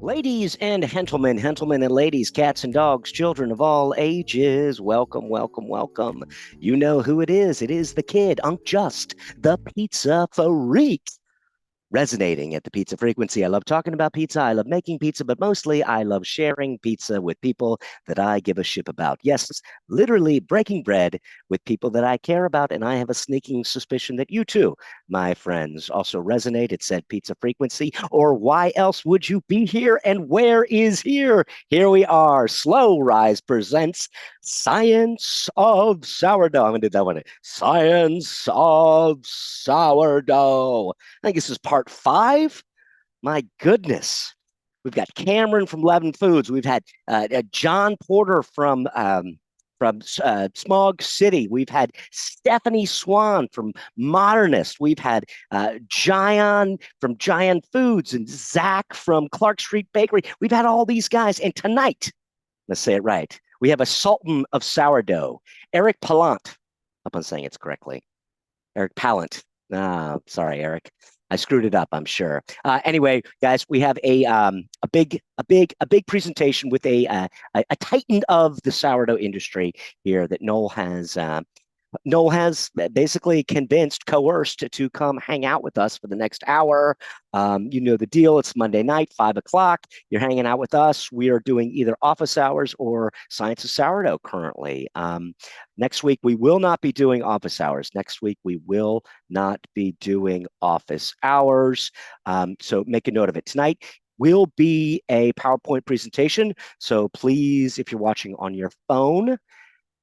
Ladies and gentlemen and ladies, cats and dogs, children of all ages, welcome, welcome, welcome. You know who it is. It is the kid, Unc Just, the pizza freak, resonating at the pizza frequency. I love talking about pizza. I love making pizza, but mostly I love sharing pizza with people that I give a shit about. Yes, literally breaking bread with people that I care about. And I have a sneaking suspicion that you too, my friends, also resonate. It said pizza frequency, or why else would you be here? And where is here? Here we are. Slow Rise presents Science of Sourdough. I'm going to do that one. Science of Sourdough. I think this is part 5. My goodness. We've got Cameron from Levin Foods. We've had John Porter from Smog City. We've had Stephanie Swan from Modernist. We've had Gion from Giant Foods and Zach from Clark Street Bakery. We've had all these guys. And tonight, let's say it right, we have a Sultan of Sourdough, Eric Pallant. Hope I'm saying it correctly. Eric Pallant. Sorry, Eric. I screwed it up, I'm sure. Anyway, guys, we have a big presentation with a titan of the sourdough industry here that Noel has basically coerced to come hang out with us for the next hour. You know the deal. It's Monday night, 5 o'clock. You're hanging out with us. We are doing either office hours or Science of Sourdough currently. Next week, we will not be doing office hours. Next week, we will not be doing office hours. So make a note of it. Tonight will be a PowerPoint presentation. So please, if you're watching on your phone,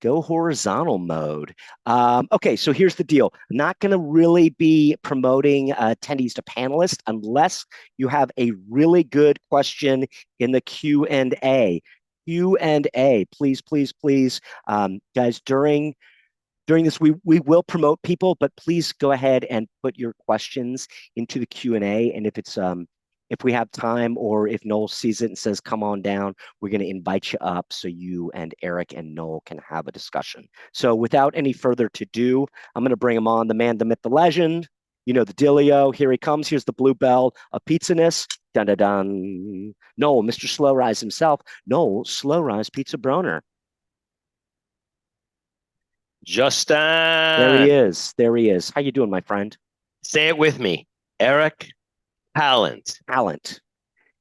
go horizontal mode. Okay, so here's the deal. I'm not going to really be promoting attendees to panelists unless you have a really good question in the Q&A. Q&A, please, please, please. Guys, during this, we will promote people, but please go ahead and put your questions into the Q&A. And if we have time, or if Noel sees it and says, come on down, we're going to invite you up so you and Eric and Noel can have a discussion. So without any further to do, I'm going to bring him on, the man, the myth, the legend. You know the dealio. Here he comes. Here's the blue bell of Pizzaness. Dun, dun, dun. Noel, Mr. Slow Rise himself. Noel, Slow Rise Pizza Brohner. Justin. There he is. There he is. How you doing, my friend? Say it with me. Eric Pallant. Pallant.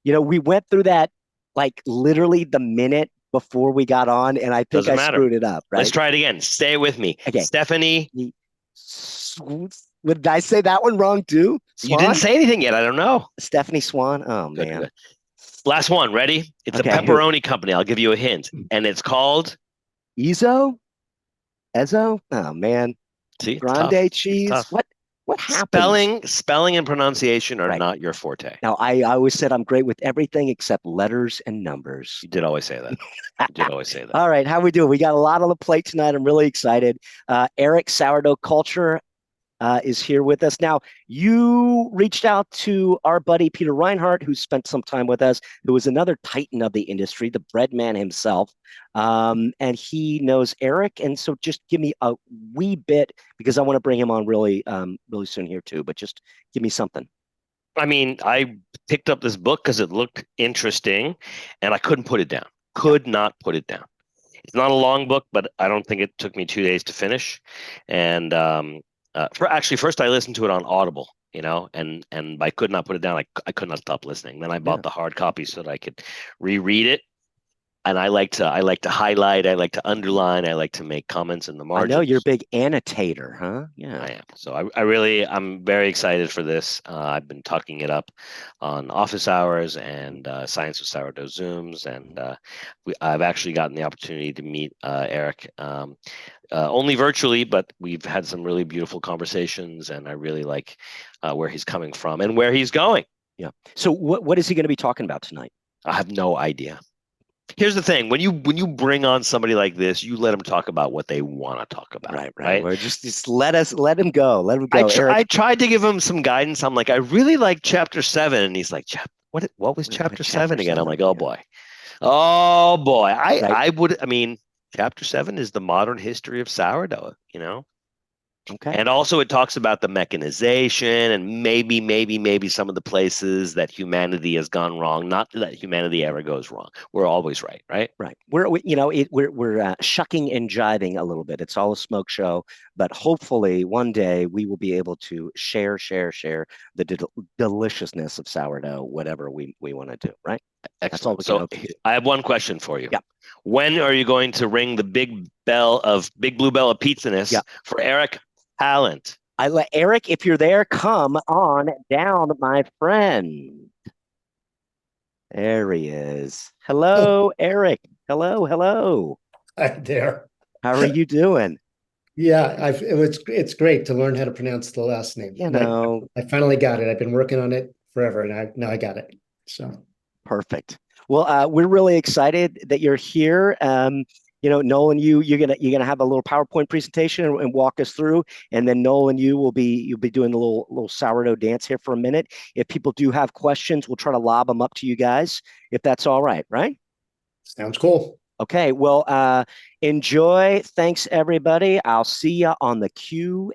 You know, we went through that like literally the minute before we got on, and I think Doesn't I matter. screwed it up, right? Let's try it again. Stay it with me. Okay. Stephanie. Did I say that one wrong too? You Swan? didn't say anything yet. I don't know. Stephanie Swan. Oh, Good, man. good. Last one. Ready? It's Okay, a pepperoni company. I'll give you a hint. And it's called Ezo? Ezo? Oh, man. See, Grande tough. cheese. Tough. What happens? Spelling and pronunciation are Right. not your forte. Now, I always said I'm great with everything except letters and numbers. You did always say that. You did always say that. All right, how we doing? We got a lot on the plate tonight. I'm really excited. Eric, Sourdough Culture, is here with us. Now, you reached out to our buddy Peter Reinhardt, who spent some time with us, who was another titan of the industry, the bread man himself. And he knows Eric. And so just give me a wee bit, because I want to bring him on really soon here too, but just give me something. I mean, I picked up this book because it looked interesting and I couldn't put it down. Could not put it down. It's not a long book, but I don't think it took me 2 days to finish. And first I listened to it on Audible, and I could not put it down. I could not stop listening. Then I bought the hard copy so that I could reread it. And I like to highlight, I like to underline, I like to make comments in the margins. I know you're a big annotator, huh? Yeah, I am. So I'm very excited for this. I've been talking it up on office hours and Science of Sourdough Zooms, and I've actually gotten the opportunity to meet Eric. Only virtually, but we've had some really beautiful conversations, and I really like where he's coming from and where he's going. Yeah. So what is he going to be talking about tonight? I have no idea. Here's the thing: when you bring on somebody like this, you let them talk about what they want to talk about. Right. We're just let him go. Let him go. I tried to give him some guidance. I'm like, I really like chapter 7, and he's like, what was chapter 7 again? I'm like, oh boy. I mean, chapter 7 is the modern history of sourdough. Okay. And also it talks about the mechanization and maybe some of the places that humanity has gone wrong. Not that humanity ever goes wrong. We're always right, right? Right. We're shucking and jiving a little bit. It's all a smoke show, but hopefully one day we will be able to share the deliciousness of sourdough, whatever we want to do, right? That's all Excellent. we can So hope to do. I have one question for you. Yeah. When are you going to ring the big blue bell of pizza-ness Yeah. for Eric Pallant? I let Eric, if you're there, come on down, my friend. There he is. Hello, Eric. Hello. Hi there. How are you doing? Yeah, it's great to learn how to pronounce the last name. I finally got it. I've been working on it forever, and now I got it. So perfect. Well, we're really excited that you're here. Noel, you're gonna have a little PowerPoint presentation and walk us through, and then Noel and you'll be doing a little sourdough dance here for a minute. If people do have questions, we'll try to lob them up to you guys, if that's all right, right? Sounds cool. Okay, well, enjoy. Thanks, everybody. I'll see you on the Q&A.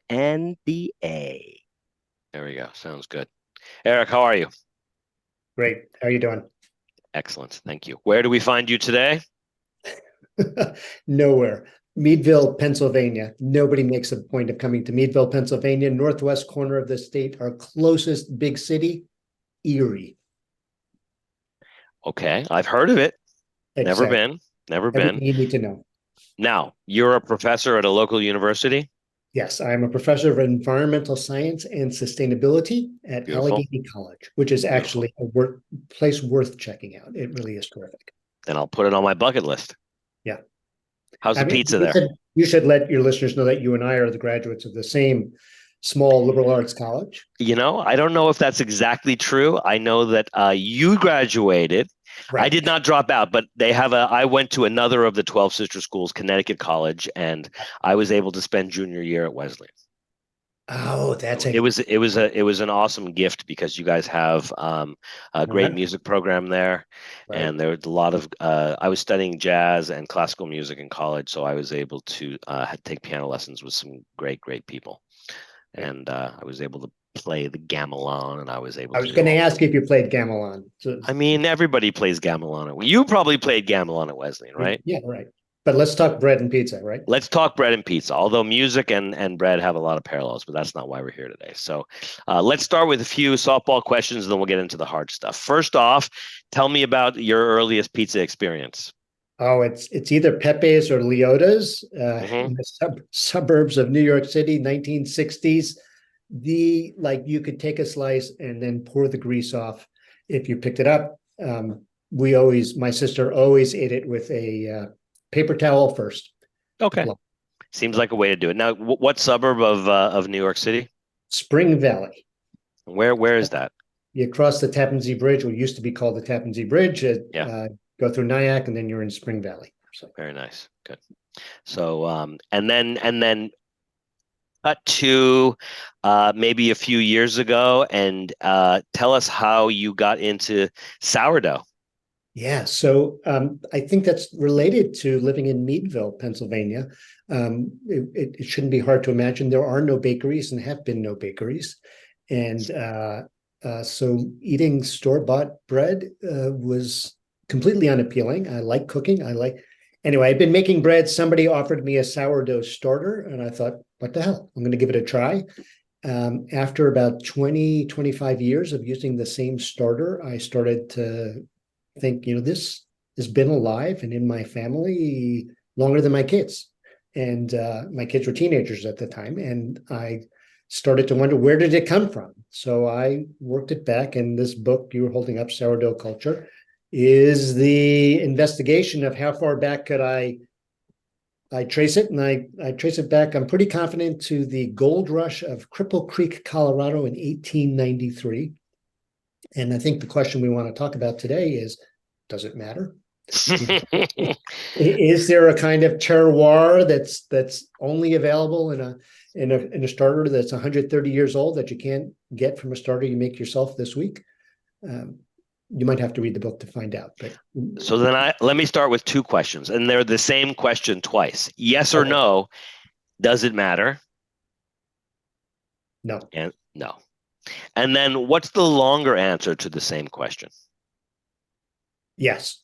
There we go. Sounds good. Eric, how are you? Great. How are you doing? Excellent. Thank you. Where do we find you today? Nowhere. Meadville, Pennsylvania. Nobody makes a point of coming to Meadville, Pennsylvania, northwest corner of the state. Our closest big city, Erie. Okay, I've heard of it. Exactly. Never been. Everything you need to know. Now, you're a professor at a local university? Yes, I'm a professor of environmental science and sustainability at Allegheny College, which is actually a place worth checking out. It really is terrific. Then I'll put it on my bucket list. Yeah. How's the pizza there? You should let your listeners know that you and I are the graduates of the same small liberal arts college. I don't know if that's exactly true. I know that you graduated. Right. I did not drop out, but I went to another of the 12 sister schools, Connecticut College, and I was able to spend junior year at Wesleyan. Oh, it was an awesome gift because you guys have a great music program there, and there was a lot of I was studying jazz and classical music in college, so I was able to take piano lessons with some great people, and I was able to play the gamelan, and I was going to ask if you played gamelan. I mean, everybody plays gamelan. You probably played gamelan at Wesleyan, right? Yeah, right. But let's talk bread and pizza, right? Let's talk bread and pizza, although music and bread have a lot of parallels, but that's not why we're here today. So let's start with a few softball questions, and then we'll get into the hard stuff. First off, tell me about your earliest pizza experience. Oh, it's either Pepe's or Leota's in the suburbs of New York City, 1960s. You could take a slice and then pour the grease off if you picked it up. My sister always ate it with a paper towel first. Okay. Seems like a way to do it. Now, what suburb of New York City? Spring Valley. Where is that? You cross the Tappan Zee Bridge, what used to be called the Tappan Zee Bridge. Go through Nyack, and then you're in Spring Valley. So. Very nice. Good. So, and then cut to maybe a few years ago, and tell us how you got into sourdough. Yeah, so I think that's related to living in Meadville, Pennsylvania. It shouldn't be hard to imagine. There are no bakeries and have been no bakeries. And so eating store-bought bread was completely unappealing. I like cooking. Anyway, I'd been making bread. Somebody offered me a sourdough starter, and I thought, what the hell? I'm going to give it a try. After about 25 years of using the same starter, I started to think, this has been alive and in my family longer than my kids. And my kids were teenagers at the time. And I started to wonder, where did it come from? So I worked it back. And this book you were holding up, Sourdough Culture, is the investigation of how far back could I trace it. And I trace it back, I'm pretty confident, to the gold rush of Cripple Creek, Colorado in 1893. And I think the question we want to talk about today is, does it matter? Is there a kind of terroir that's only available in a starter that's 130 years old that you can't get from a starter you make yourself this week? You might have to read the book to find out. But so then let me start with two questions, and they're the same question twice. Yes or no, does it matter? No. And no. And then what's the longer answer to the same question? Yes.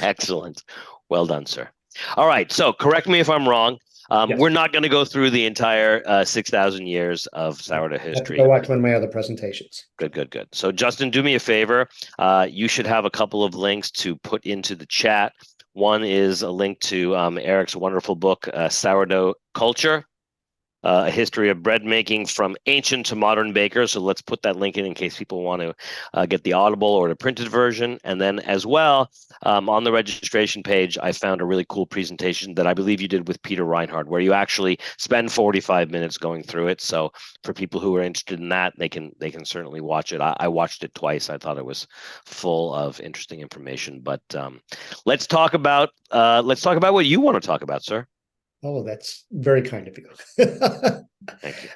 Excellent. Well done, sir. All right. So correct me if I'm wrong. Yes. We're not going to go through the entire 6,000 years of sourdough I have to history. go watch one of my other presentations. Good. So Justin, do me a favor. You should have a couple of links to put into the chat. One is a link to Eric's wonderful book, Sourdough Culture, a history of bread making from ancient to modern bakers. So let's put that link in case people want to get the Audible or the printed version. And then as well, on the registration page, I found a really cool presentation that I believe you did with Peter Reinhardt, where you actually spend 45 minutes going through it. So for people who are interested in that, they can certainly watch it. I watched it twice. I thought it was full of interesting information. But let's talk about what you want to talk about, sir. Oh, that's very kind of you. Thank you.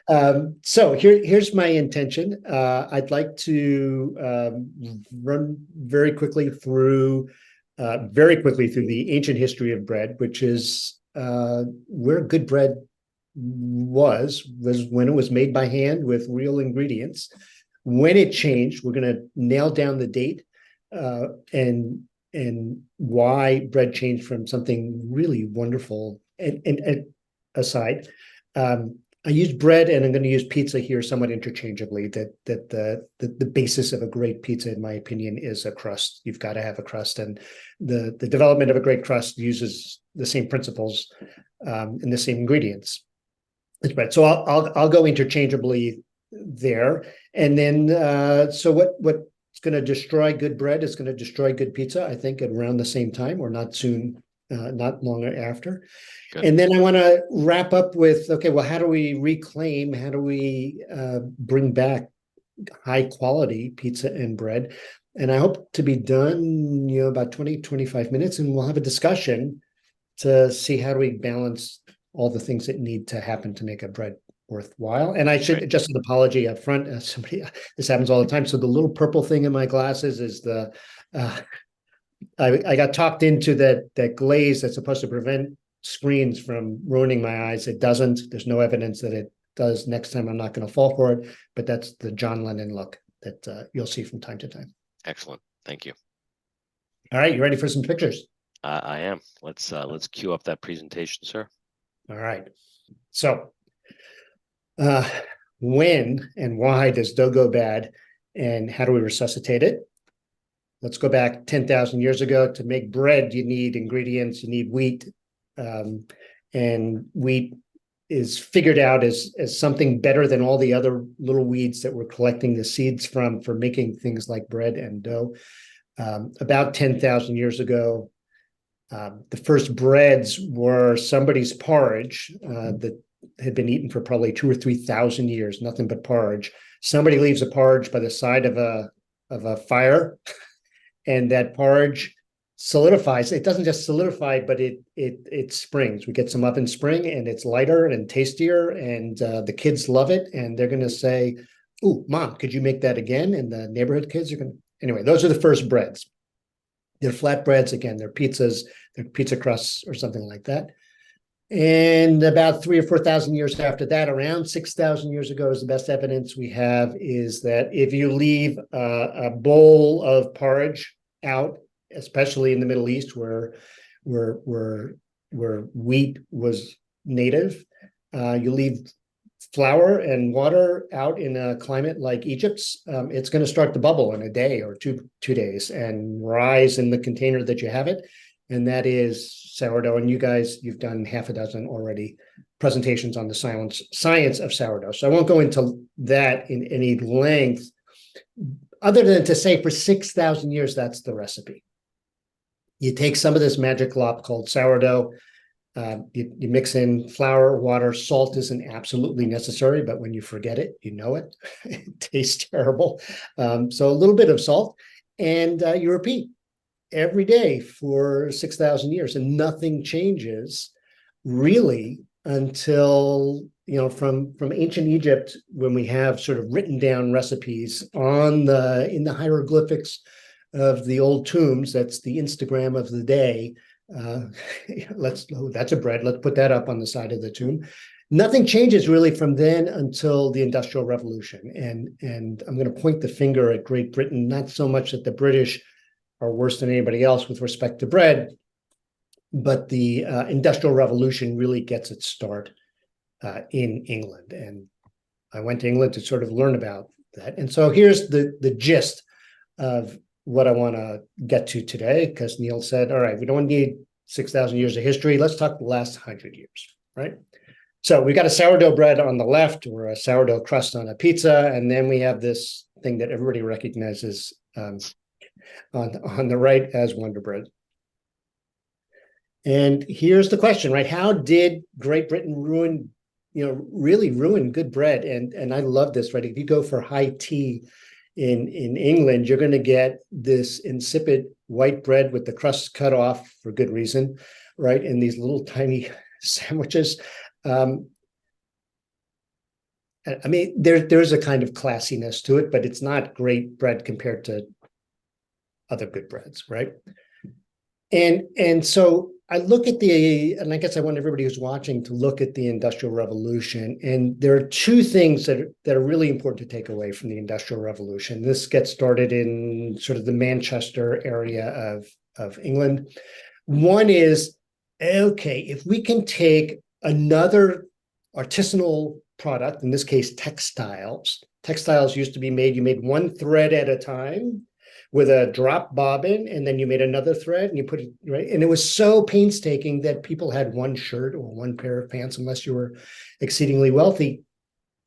So here's my intention. I'd like to run very quickly through the ancient history of bread, which is where good bread was when it was made by hand with real ingredients. When it changed, we're going to nail down the date and why bread changed from something really wonderful. And aside, I use bread and I'm going to use pizza here somewhat interchangeably. That the basis of a great pizza, in my opinion, is a crust. You've got to have a crust, and the development of a great crust uses the same principles and the same ingredients as bread. So I'll go interchangeably there, and then so what's going to destroy good bread is going to destroy good pizza. I think at around the same time, or not soon. Not longer after. Good. And then I want to wrap up with, okay, well, how do we bring back high quality pizza and bread? And I hope to be done, about 20, 25 minutes, and we'll have a discussion to see how do we balance all the things that need to happen to make a bread worthwhile. And I should just an apology up front. This happens all the time. So the little purple thing in my glasses is the I got talked into that glaze that's supposed to prevent screens from ruining my eyes. It doesn't. There's no evidence that it does. Next time, I'm not going to fall for it. But that's the John Lennon look that you'll see from time to time. Excellent. Thank you. All right, you ready for some pictures? I am. Let's cue up that presentation, sir. All right. So, when and why does dough go bad, and how do we resuscitate it? Let's go back 10,000 years ago. To make bread, you need ingredients, you need wheat. And wheat is figured out as something better than all the other little weeds that we're collecting the seeds from for making things like bread and dough. About 10,000 years ago, the first breads were somebody's porridge that had been eaten for probably 2,000 or 3,000 years, nothing but porridge. Somebody leaves a porridge by the side of a fire. And that porridge solidifies. It doesn't just solidify, but it springs. We get some up in spring, and it's lighter and tastier, and the kids love it. And they're going to say, "Ooh, Mom, could you make that again?" And the neighborhood kids are going to. Anyway, those are the first breads. They're flatbreads. Again, they're pizzas. They're pizza crusts or something like that. And about 3,000 or 4,000 years after that, around 6,000 years ago, is the best evidence we have, is that if you leave a bowl of porridge out, especially in the Middle East, where wheat was native, you leave flour and water out in a climate like Egypt's, it's going to start to bubble in a day or two days and rise in the container that you have it. And that is sourdough. And you guys, you've done half a dozen already presentations on the science of sourdough. So I won't go into that in any length, other than to say for 6,000 years, that's the recipe. You take some of this magic glop called sourdough, you mix in flour, water, salt isn't absolutely necessary, but when you forget it, you know it. It tastes terrible. So a little bit of salt, and you repeat every day for 6,000 years, and nothing changes really until, from ancient Egypt, when we have sort of written down recipes in the hieroglyphics of the old tombs. That's the Instagram of the day. That's a bread. Let's put that up on the side of the tomb. Nothing changes really from then until the Industrial Revolution. And I'm going to point the finger at Great Britain, not so much that the British are worse than anybody else with respect to bread, but the Industrial Revolution really gets its start in England. And I went to England to sort of learn about that. And so here's the gist of what I want to get to today, because Neil said, all right, we don't need 6,000 years of history. Let's talk the last 100 years, right? So we got a sourdough bread on the left, or a sourdough crust on a pizza, and then we have this thing that everybody recognizes on the right as Wonder Bread. And here's the question, right? How did Great Britain really ruin good bread? And I love this, right? If you go for high tea in England, you're going to get this insipid white bread with the crust cut off for good reason, right? And these little tiny sandwiches. I mean, there's a kind of classiness to it, but it's not great bread compared to other good breads, right? And so I look at and I guess I want everybody who's watching to look at the Industrial Revolution. And there are two things that are really important to take away from the Industrial Revolution. This gets started in sort of the Manchester area of England. One is, okay, if we can take another artisanal product, in this case, textiles. Textiles used to be made, you made one thread at a time with a drop bobbin, and then you made another thread and you put it right. And it was so painstaking that people had one shirt or one pair of pants, unless you were exceedingly wealthy.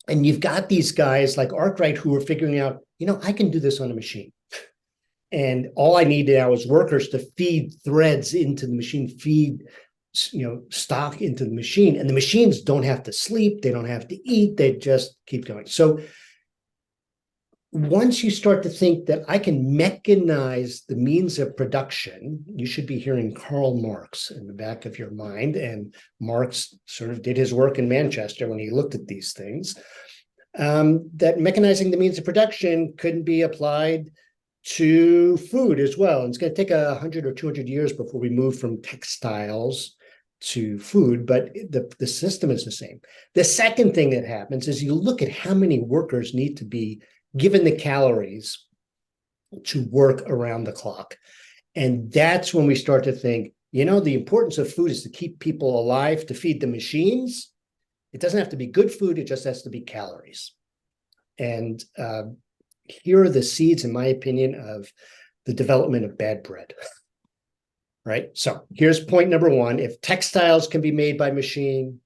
And you've got these guys like Arkwright who are figuring out, I can do this on a machine. And all I need now is workers to feed threads into the machine, feed stock into the machine, and the machines don't have to sleep, they don't have to eat, they just keep going. So once you start to think that I can mechanize the means of production, you should be hearing Karl Marx in the back of your mind. And Marx sort of did his work in Manchester when he looked at these things, that mechanizing the means of production couldn't be applied to food as well. And it's going to take 100 or 200 years before we move from textiles to food, but the system is the same. The second thing that happens is you look at how many workers need to be given the calories to work around the clock. And that's when we start to think, the importance of food is to keep people alive, to feed the machines. It doesn't have to be good food, it just has to be calories. And here are the seeds, in my opinion, of the development of bad bread. Right? So here's point number one. If textiles can be made by machine,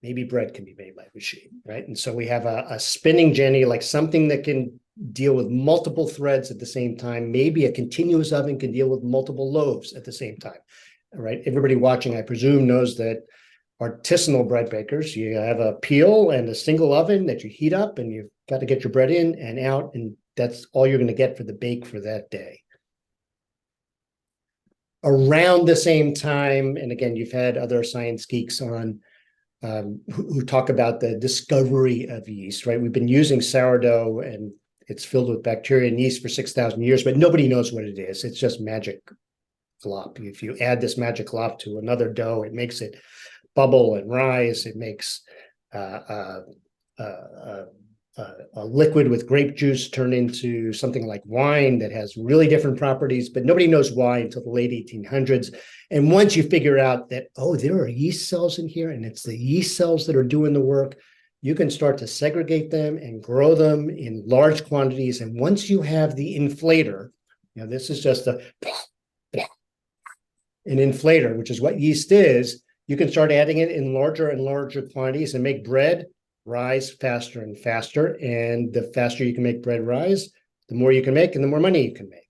maybe bread can be made by machine, right? And so we have a spinning jenny, like something that can deal with multiple threads at the same time. Maybe a continuous oven can deal with multiple loaves at the same time, right? Everybody watching, I presume, knows that artisanal bread bakers, you have a peel and a single oven that you heat up, and you've got to get your bread in and out, and that's all you're going to get for the bake for that day. Around the same time, and again, you've had other science geeks on who talk about the discovery of yeast, right? We've been using sourdough and it's filled with bacteria and yeast for 6,000 years, but nobody knows what it is. It's just magic glop. If you add this magic glop to another dough, it makes it bubble and rise. It makes a liquid with grape juice turn into something like wine that has really different properties, but nobody knows why until the late 1800s. And once you figure out that, there are yeast cells in here, and it's the yeast cells that are doing the work, you can start to segregate them and grow them in large quantities. And once you have the inflator, this is just an inflator, which is what yeast is, you can start adding it in larger and larger quantities and make bread rise faster and faster. And the faster you can make bread rise, the more you can make and the more money you can make.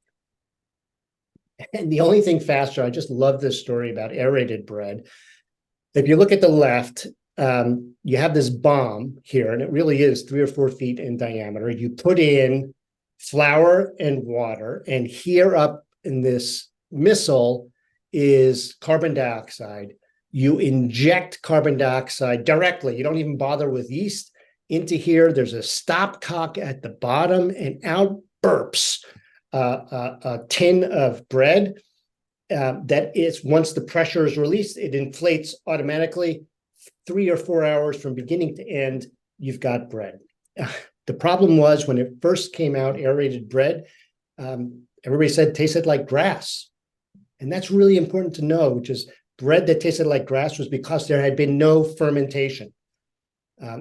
And the only thing faster, I just love this story about aerated bread. If you look at the left, you have this bomb here, and it really is 3 or 4 feet in diameter. You put in flour and water, and here up in this missile is carbon dioxide. You inject carbon dioxide directly. You don't even bother with yeast into here. There's a stopcock at the bottom, and out burps a tin of bread. that is, once the pressure is released, it inflates automatically. 3 or 4 hours from beginning to end, you've got bread. The problem was when it first came out, aerated bread, everybody said it tasted like grass. And that's really important to know, which is bread that tasted like grass was because there had been no fermentation.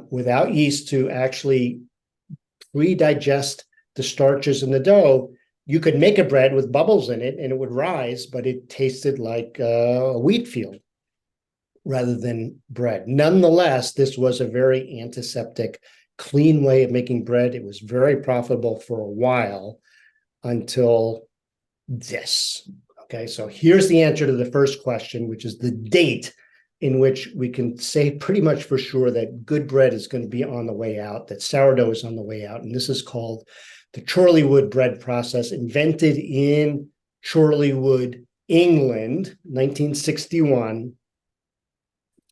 Without yeast to actually pre-digest the starches in the dough, you could make a bread with bubbles in it and it would rise, but it tasted like a wheat field rather than bread. Nonetheless, this was a very antiseptic, clean way of making bread. It was very profitable for a while until this. Okay, so here's the answer to the first question, which is the date in which we can say pretty much for sure that good bread is going to be on the way out, that sourdough is on the way out. And this is called the Chorleywood bread process, invented in Chorleywood, England, 1961.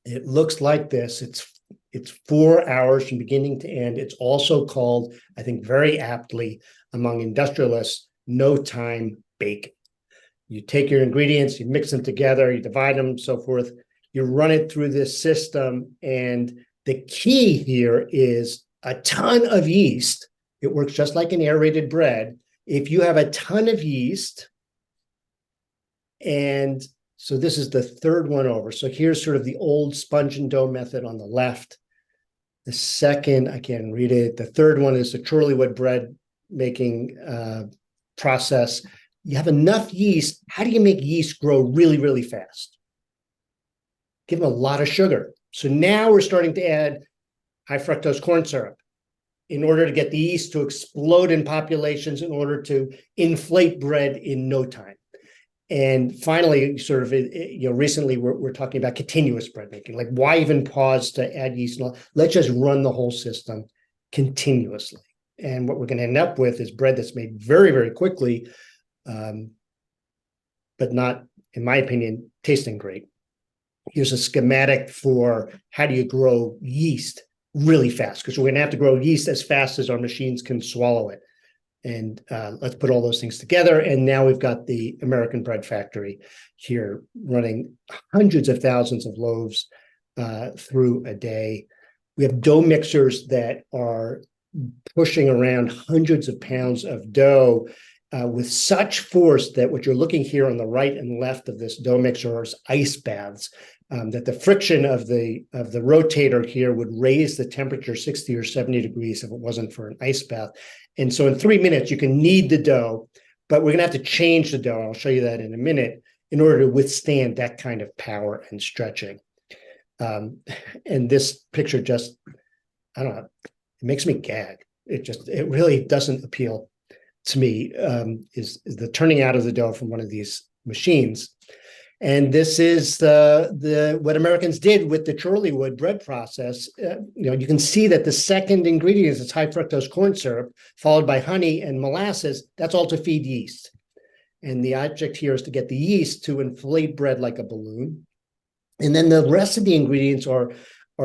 It looks like this. It's 4 hours from beginning to end. It's also called, I think very aptly among industrialists, no time baking. You take your ingredients, you mix them together, you divide them, so forth. You run it through this system. And the key here is a ton of yeast. It works just like an aerated bread. If you have a ton of yeast, and so this is the third one over. So here's sort of the old sponge and dough method on the left. The second, I can't read it. The third one is the Chorleywood bread making process. You have enough yeast. How do you make yeast grow really, really fast? Give them a lot of sugar. So now we're starting to add high fructose corn syrup in order to get the yeast to explode in populations, in order to inflate bread in no time. And finally, sort of, recently we're talking about continuous bread making. Like, why even pause to add yeast? Let's just run the whole system continuously. And what we're going to end up with is bread that's made very, very quickly, but not, in my opinion, tasting great. Here's a schematic for how do you grow yeast really fast, because we're going to have to grow yeast as fast as our machines can swallow it. And let's put all those things together. And now we've got the American Bread Factory here running hundreds of thousands of loaves through a day. We have dough mixers that are pushing around hundreds of pounds of dough with such force that what you're looking here on the right and left of this dough mixer is ice baths, that the friction of the rotator here would raise the temperature 60 or 70 degrees if it wasn't for an ice bath. And so in 3 minutes, you can knead the dough, but we're going to have to change the dough. I'll show you that in a minute in order to withstand that kind of power and stretching. And this picture just, I don't know, it makes me gag. It really doesn't appeal to me, is the turning out of the dough from one of these machines. And this is what Americans did with the Chorleywood bread process. You can see that the second ingredient is high fructose corn syrup, followed by honey and molasses. That's all to feed yeast. And the object here is to get the yeast to inflate bread like a balloon. And then the rest of the ingredients are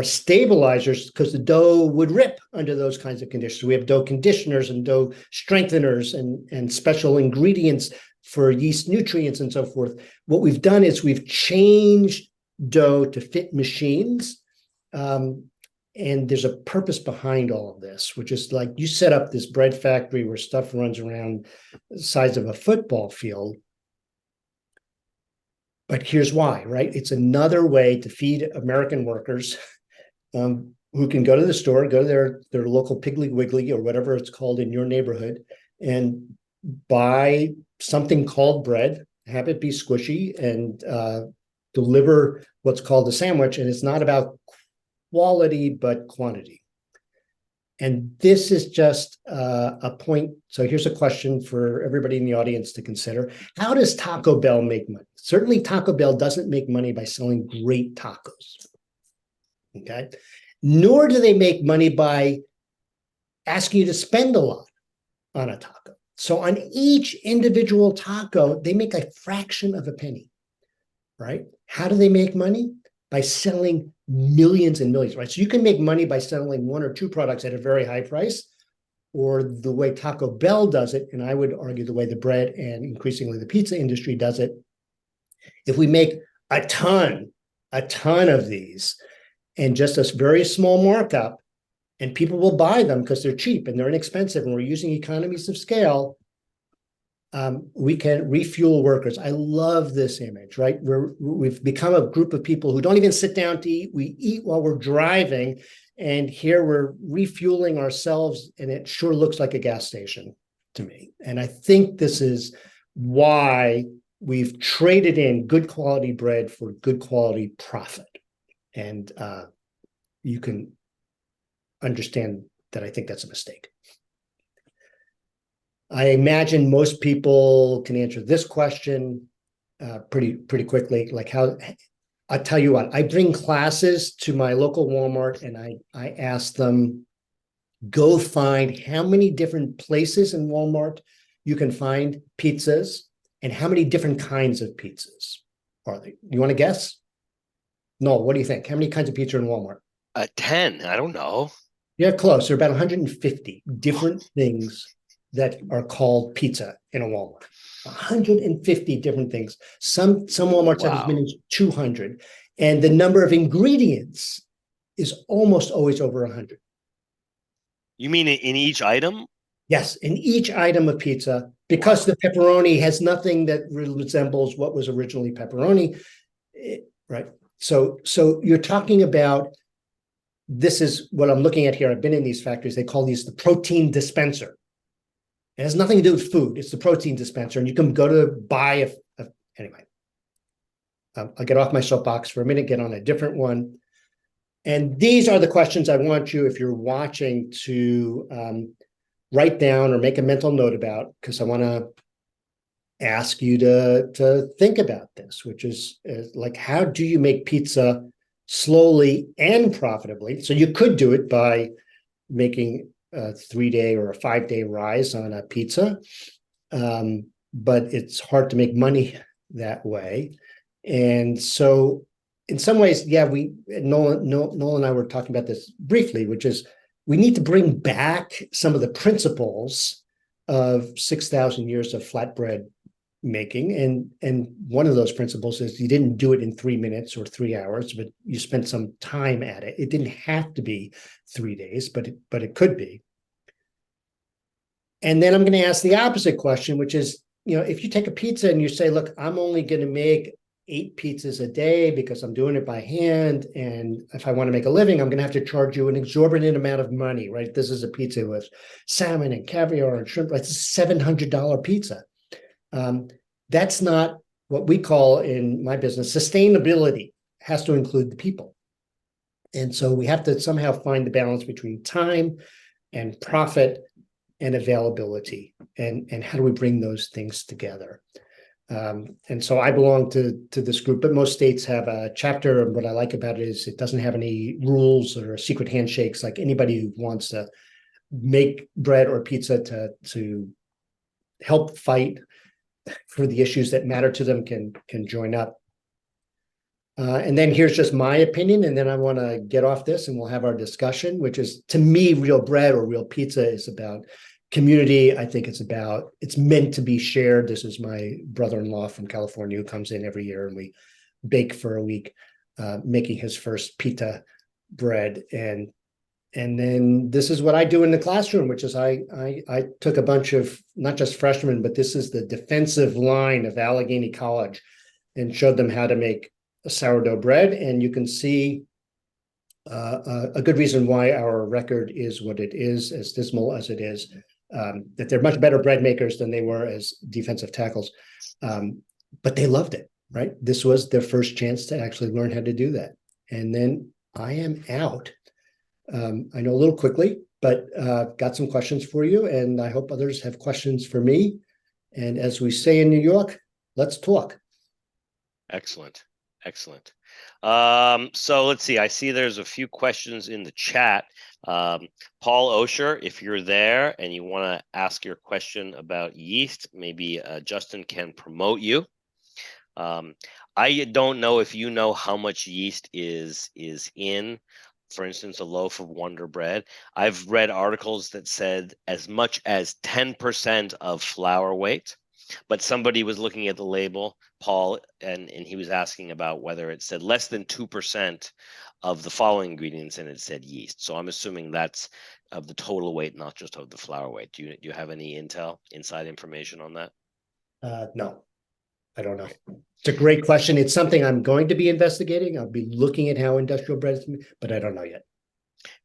stabilizers, because the dough would rip under those kinds of conditions. We have dough conditioners and dough strengtheners and special ingredients for yeast nutrients and so forth. What we've done is we've changed dough to fit machines. And there's a purpose behind all of this, which is like you set up this bread factory where stuff runs around the size of a football field. But here's why, right? It's another way to feed American workers who can go to the store, go to their local Piggly Wiggly or whatever it's called in your neighborhood, and buy something called bread, have it be squishy, and deliver what's called a sandwich. And it's not about quality, but quantity. And this is just a point. So here's a question for everybody in the audience to consider. How does Taco Bell make money? Certainly Taco Bell doesn't make money by selling great tacos. Okay. Nor do they make money by asking you to spend a lot on a taco. So on each individual taco, they make a fraction of a penny, right? How do they make money? By selling millions and millions, right? So you can make money by selling one or two products at a very high price, or the way Taco Bell does it, and I would argue the way the bread and increasingly the pizza industry does it, If we make a ton of these and just a very small markup, and people will buy them because they're cheap and they're inexpensive, and we're using economies of scale, we can refuel workers. I love this image, right? We've become a group of people who don't even sit down to eat. We eat while we're driving, and here we're refueling ourselves, and it sure looks like a gas station to me. And I think this is why we've traded in good quality bread for good quality profit. And you can understand that I think that's a mistake. I imagine most people can answer this question pretty quickly. Like how, I'll tell you what, I bring classes to my local Walmart and I ask them, go find how many different places in Walmart you can find pizzas and how many different kinds of pizzas are they? You want to guess? No, what do you think? How many kinds of pizza in Walmart? 10. I don't know. Yeah, close. There are about 150 different things that are called pizza in a Walmart. 150 different things. Some Walmarts have as many as 200. And the number of ingredients is almost always over 100. You mean in each item? Yes, in each item of pizza, because the pepperoni has nothing that resembles what was originally pepperoni, right? So you're talking about, this is what I'm looking at here. I've been in these factories. They call these the protein dispenser. It has nothing to do with food. It's the protein dispenser. And you can go to buy anyway. I'll get off my soapbox for a minute, get on a different one. And these are the questions I want you, if you're watching, to write down or make a mental note about, because I want to ask you to think about this, which is like, how do you make pizza slowly and profitably? So you could do it by making a 3-day or a 5-day rise on a pizza, but it's hard to make money that way. And so in some ways, yeah, Noel and I were talking about this briefly, which is we need to bring back some of the principles of 6,000 years of flatbread making. And one of those principles is you didn't do it in 3 minutes or 3 hours, but you spent some time at it. It didn't have to be 3 days, but it could be. And then I'm going to ask the opposite question, which is, if you take a pizza and you say, look, I'm only going to make 8 pizzas a day because I'm doing it by hand. And if I want to make a living, I'm going to have to charge you an exorbitant amount of money, right? This is a pizza with salmon and caviar and shrimp. It's a $700 pizza. That's not what we call in my business. Sustainability has to include the people. And so we have to somehow find the balance between time and profit and availability. And how do we bring those things together? And so I belong to this group, but most states have a chapter. And what I like about it is it doesn't have any rules or secret handshakes. Like anybody who wants to make bread or pizza to help fight for the issues that matter to them can join up. And then here's just my opinion, and then I want to get off this and we'll have our discussion, which is, to me, real bread or real pizza is about community. I think it's meant to be shared. This is my brother-in-law from California who comes in every year, and we bake for a week, making his first pita bread. And then this is what I do in the classroom, which is I took a bunch of, not just freshmen, but this is the defensive line of Allegheny College, and showed them how to make a sourdough bread. And you can see a good reason why our record is what it is, as dismal as it is, that they're much better bread makers than they were as defensive tackles. But they loved it, right? This was their first chance to actually learn how to do that. And then I am out. I know a little quickly, but got some questions for you, and I hope others have questions for me. And as we say in New York, let's talk. Excellent. So let's see. I see there's a few questions in the chat. Paul Osher, if you're there and you want to ask your question about yeast, maybe Justin can promote you. I don't know if you know how much yeast is in, for instance, a loaf of Wonder Bread. I've read articles that said as much as 10% of flour weight. but somebody was looking at the label, Paul, and he was asking about whether it said less than 2% of the following ingredients, and it said yeast. So I'm assuming that's of the total weight, not just of the flour weight. Do you have any inside information on that? No, I don't know. It's a great question. It's something I'm going to be investigating. I'll be looking at how industrial bread is, but I don't know yet.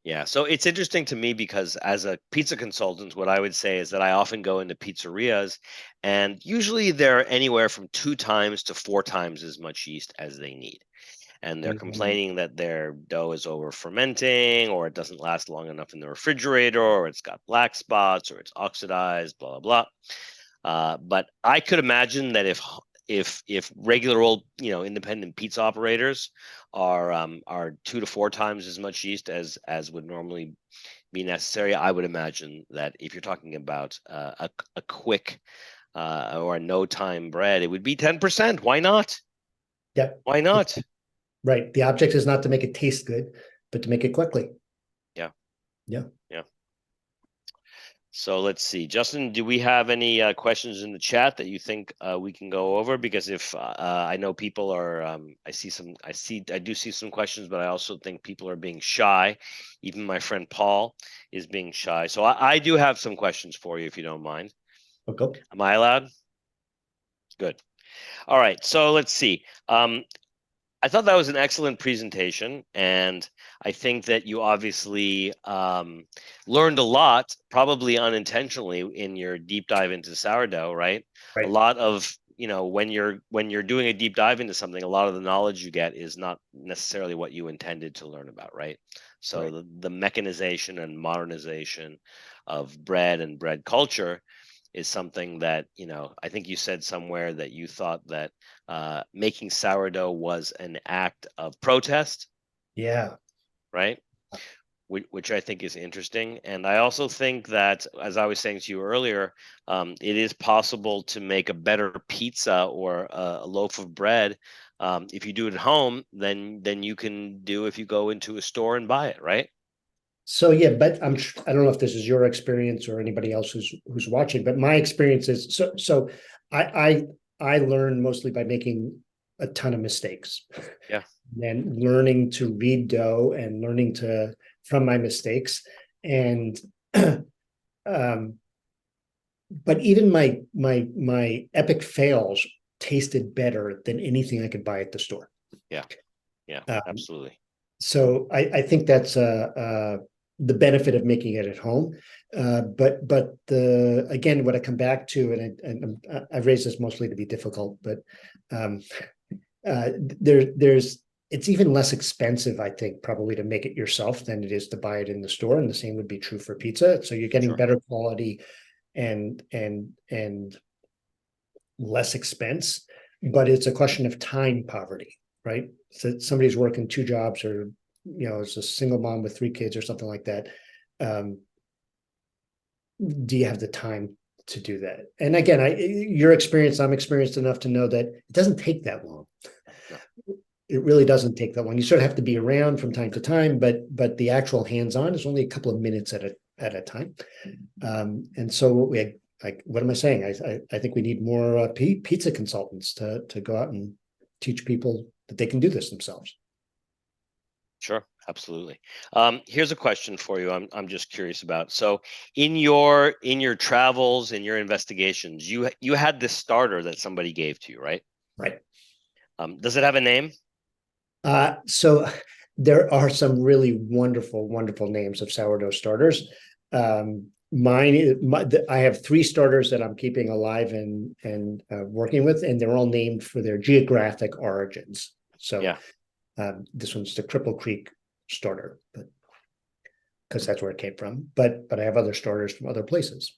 Yeah, so it's interesting to me because as a pizza consultant, what I would say is that I often go into pizzerias, and usually they're anywhere from 2 times to 4 times as much yeast as they need. And they're complaining that their dough is over fermenting, or it doesn't last long enough in the refrigerator, or it's got black spots, or it's oxidized, blah, blah, blah. But I could imagine that if regular old independent pizza operators are 2 to 4 times as much yeast as would normally be necessary, I would imagine that if you're talking about a quick or a no time bread, it would be 10%. Why not? Yep. Why not? Right. The object is not to make it taste good, but to make it quickly. Yeah. Yeah. Yeah. So let's see, Justin, do we have any questions in the chat that you think we can go over? Because if I know people are, I do see some questions, but I also think people are being shy. Even my friend Paul is being shy. So I do have some questions for you, if you don't mind. Okay. Am I allowed? Good. All right. So let's see. I thought that was an excellent presentation, and I think that you obviously learned a lot, probably unintentionally, in your deep dive into sourdough, right? Right. A lot of, when you're doing a deep dive into something, a lot of the knowledge you get is not necessarily what you intended to learn about, right? So Right. the mechanization and modernization of bread and bread culture is something that, I think you said somewhere that you thought that making sourdough was an act of protest. Yeah. Right. Which I think is interesting. And I also think that, as I was saying to you earlier, it is possible to make a better pizza or a loaf of bread if you do it at home than you can do if you go into a store and buy it, right? So yeah, but I don't know if this is your experience or anybody else who's watching, but my experience is so I learn mostly by making a ton of mistakes. Yeah. And learning to read dough and learning from my mistakes. And but even my epic fails tasted better than anything I could buy at the store. Yeah. Yeah, absolutely. So I think that's the benefit of making it at home. But again, what I come back to, and I've raised this mostly to be difficult, but there's it's even less expensive, I think, probably to make it yourself than it is to buy it in the store. And the same would be true for pizza. So you're getting better quality and less expense, but it's a question of time poverty, right? So somebody's working 2 jobs, or it's a single mom with 3 kids or something like that. Do you have the time to do that? And again, I'm experienced enough to know that it doesn't take that long. It really doesn't take that long. You sort of have to be around from time to time, but the actual hands-on is only a couple of minutes at a time. And so what am I saying? I think we need more pizza consultants to go out and teach people that they can do this themselves. Sure, absolutely. Here's a question for you. I'm just curious about. So in your travels, in your investigations, you had this starter that somebody gave to you, right? Right. Does it have a name? So there are some really wonderful, wonderful names of sourdough starters. I have 3 starters that I'm keeping alive and working with, and they're all named for their geographic origins. So yeah. This one's the Cripple Creek starter, but because that's where it came from. But I have other starters from other places.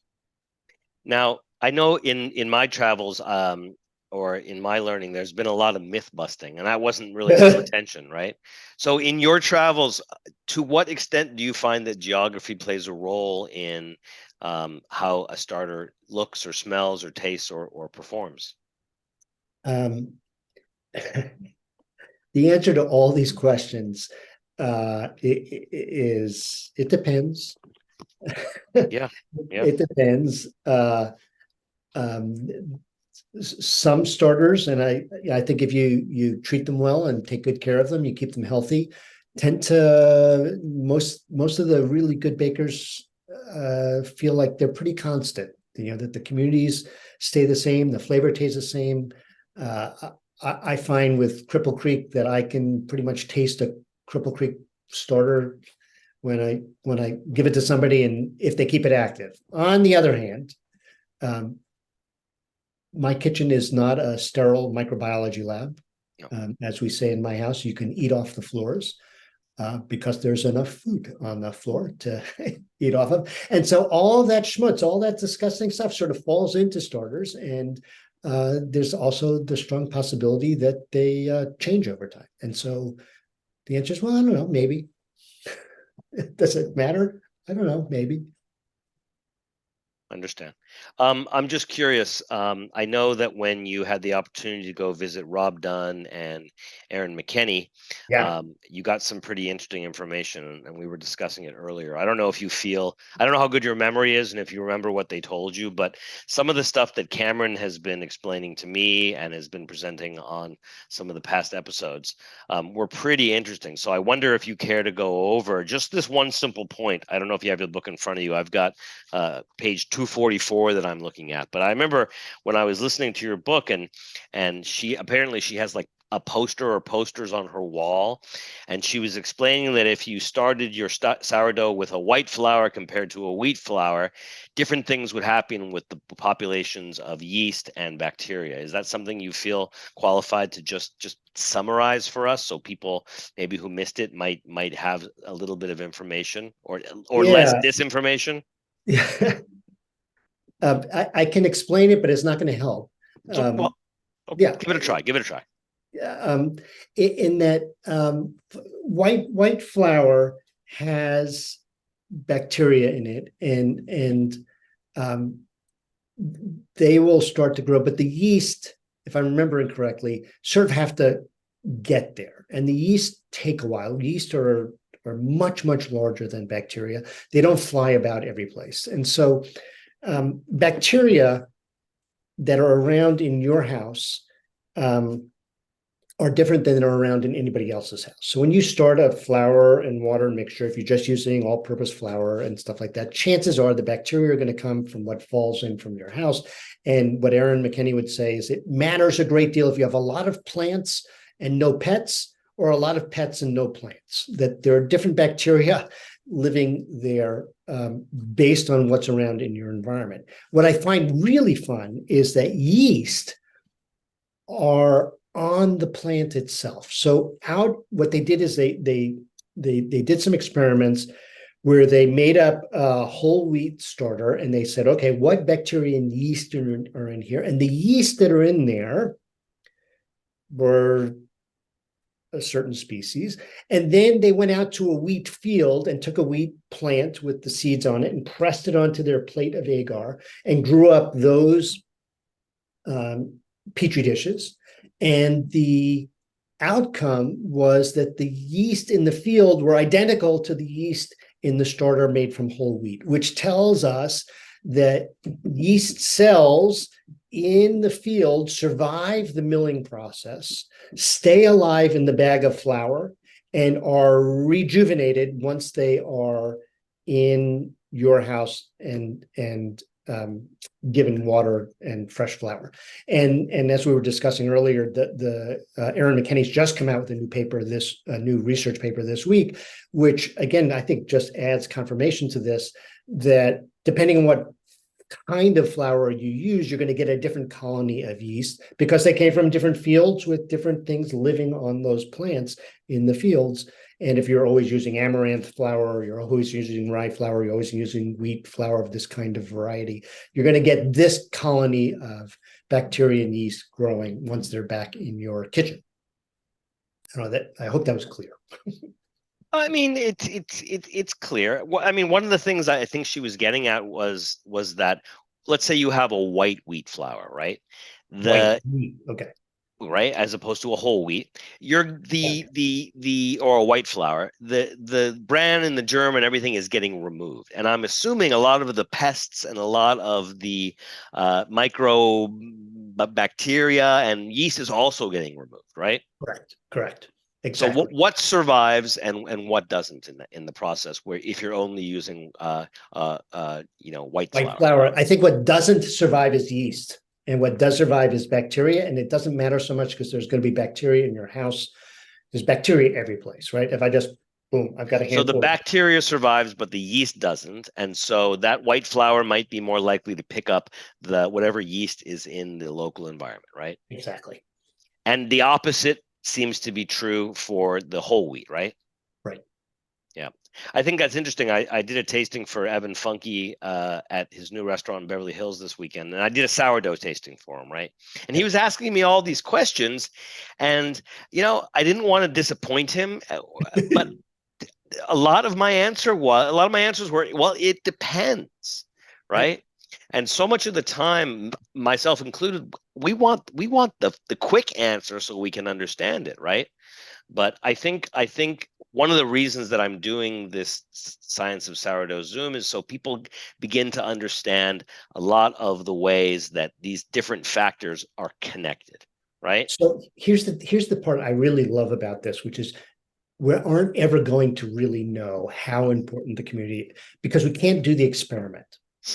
Now, I know in my travels, or in my learning, there's been a lot of myth busting, and that wasn't really the intention, right? So in your travels, to what extent do you find that geography plays a role in how a starter looks or smells or tastes or performs? The answer to all these questions is it depends. Yeah. It depends. some starters, and I think if you treat them well and take good care of them, you keep them healthy, tend to most of the really good bakers feel like they're pretty constant. That the communities stay the same, the flavor tastes the same. I find with Cripple Creek that I can pretty much taste a Cripple Creek starter when I give it to somebody, and if they keep it active. On the other hand, my kitchen is not a sterile microbiology lab. As we say in my house, you can eat off the floors because there's enough food on the floor to eat off of. And so all that schmutz, all that disgusting stuff sort of falls into starters. And there's also the strong possibility that they change over time. And so the answer is, well, I don't know, maybe. Does it matter? I don't know, maybe. Understand. I'm just curious. I know that when you had the opportunity to go visit Rob Dunn and Aaron McKinney, you got some pretty interesting information, and we were discussing it earlier. I don't know how good your memory is and if you remember what they told you, but some of the stuff that Cameron has been explaining to me and has been presenting on some of the past episodes were pretty interesting. So I wonder if you care to go over just this one simple point. I don't know if you have your book in front of you. I've got page 244 that I'm looking at, but I remember when I was listening to your book, and she has like a poster or posters on her wall, and she was explaining that if you started your sourdough with a white flour compared to a wheat flour, different things would happen with the populations of yeast and bacteria. Is that something you feel qualified to just summarize for us, so people maybe who missed it might have a little bit of information or less disinformation? Yeah. I can explain it, but it's not going to help. Give it a try. In that white flour has bacteria in it, and they will start to grow. But the yeast, if I'm remembering correctly, sort of have to get there, and the yeast take a while. Yeast are much larger than bacteria. They don't fly about every place, and so bacteria that are around in your house are different than are around in anybody else's house. So when you start a flour and water mixture, if you're just using all-purpose flour and stuff like that, chances are the bacteria are going to come from what falls in from your house. And what Aaron McKinney would say is it matters a great deal if you have a lot of plants and no pets, or a lot of pets and no plants, that there are different bacteria living there based on what's around in your environment. What I find really fun is that yeast are on the plant itself. So what they did is they did some experiments where they made up a whole wheat starter, and they said, okay, what bacteria and yeast are in here? And the yeast that are in there were a certain species. And then they went out to a wheat field and took a wheat plant with the seeds on it and pressed it onto their plate of agar and grew up those petri dishes. And the outcome was that the yeast in the field were identical to the yeast in the starter made from whole wheat, which tells us that yeast cells in the field survive the milling process, stay alive in the bag of flour, and are rejuvenated once they are in your house and given water and fresh flour. And as we were discussing earlier, the Aaron McKinney's just come out with a new paper, a new research paper this week, which again, I think just adds confirmation to this, that depending on what kind of flour you use, you're going to get a different colony of yeast because they came from different fields with different things living on those plants in the fields. And if you're always using amaranth flour, or you're always using rye flour, you're always using wheat flour of this kind of variety, you're going to get this colony of bacteria and yeast growing once they're back in your kitchen. I hope that was clear. I mean, it's clear. I mean, one of the things I think she was getting at was that, let's say you have a white wheat flour, right? White wheat, okay. Right, as opposed to a whole wheat. You're or a white flour. The bran and the germ and everything is getting removed, and I'm assuming a lot of the pests and a lot of the micro bacteria, and yeast is also getting removed, right? Correct. Exactly. So what survives and what doesn't in the process, where if you're only using white flour? I think what doesn't survive is yeast, and what does survive is bacteria. And it doesn't matter so much because there's going to be bacteria in your house. There's bacteria every place, right? If I just boom, I've got a handful. So the bacteria survives, but the yeast doesn't, and so that white flour might be more likely to pick up the whatever yeast is in the local environment, right? Exactly. And the opposite seems to be true for the whole wheat, right? Right. Yeah. I think that's interesting. I did a tasting for Evan Funky at his new restaurant in Beverly Hills this weekend, and I did a sourdough tasting for him, right? And he was asking me all these questions, and I didn't want to disappoint him, but a lot of my answers were, well, it depends, right? And so much of the time, myself included, we want the quick answer so we can understand it, right? But I think one of the reasons that I'm doing this Science of Sourdough Zoom is so people begin to understand a lot of the ways that these different factors are connected, right? So here's the part I really love about this, which is we aren't ever going to really know how important the community, because we can't do the experiment,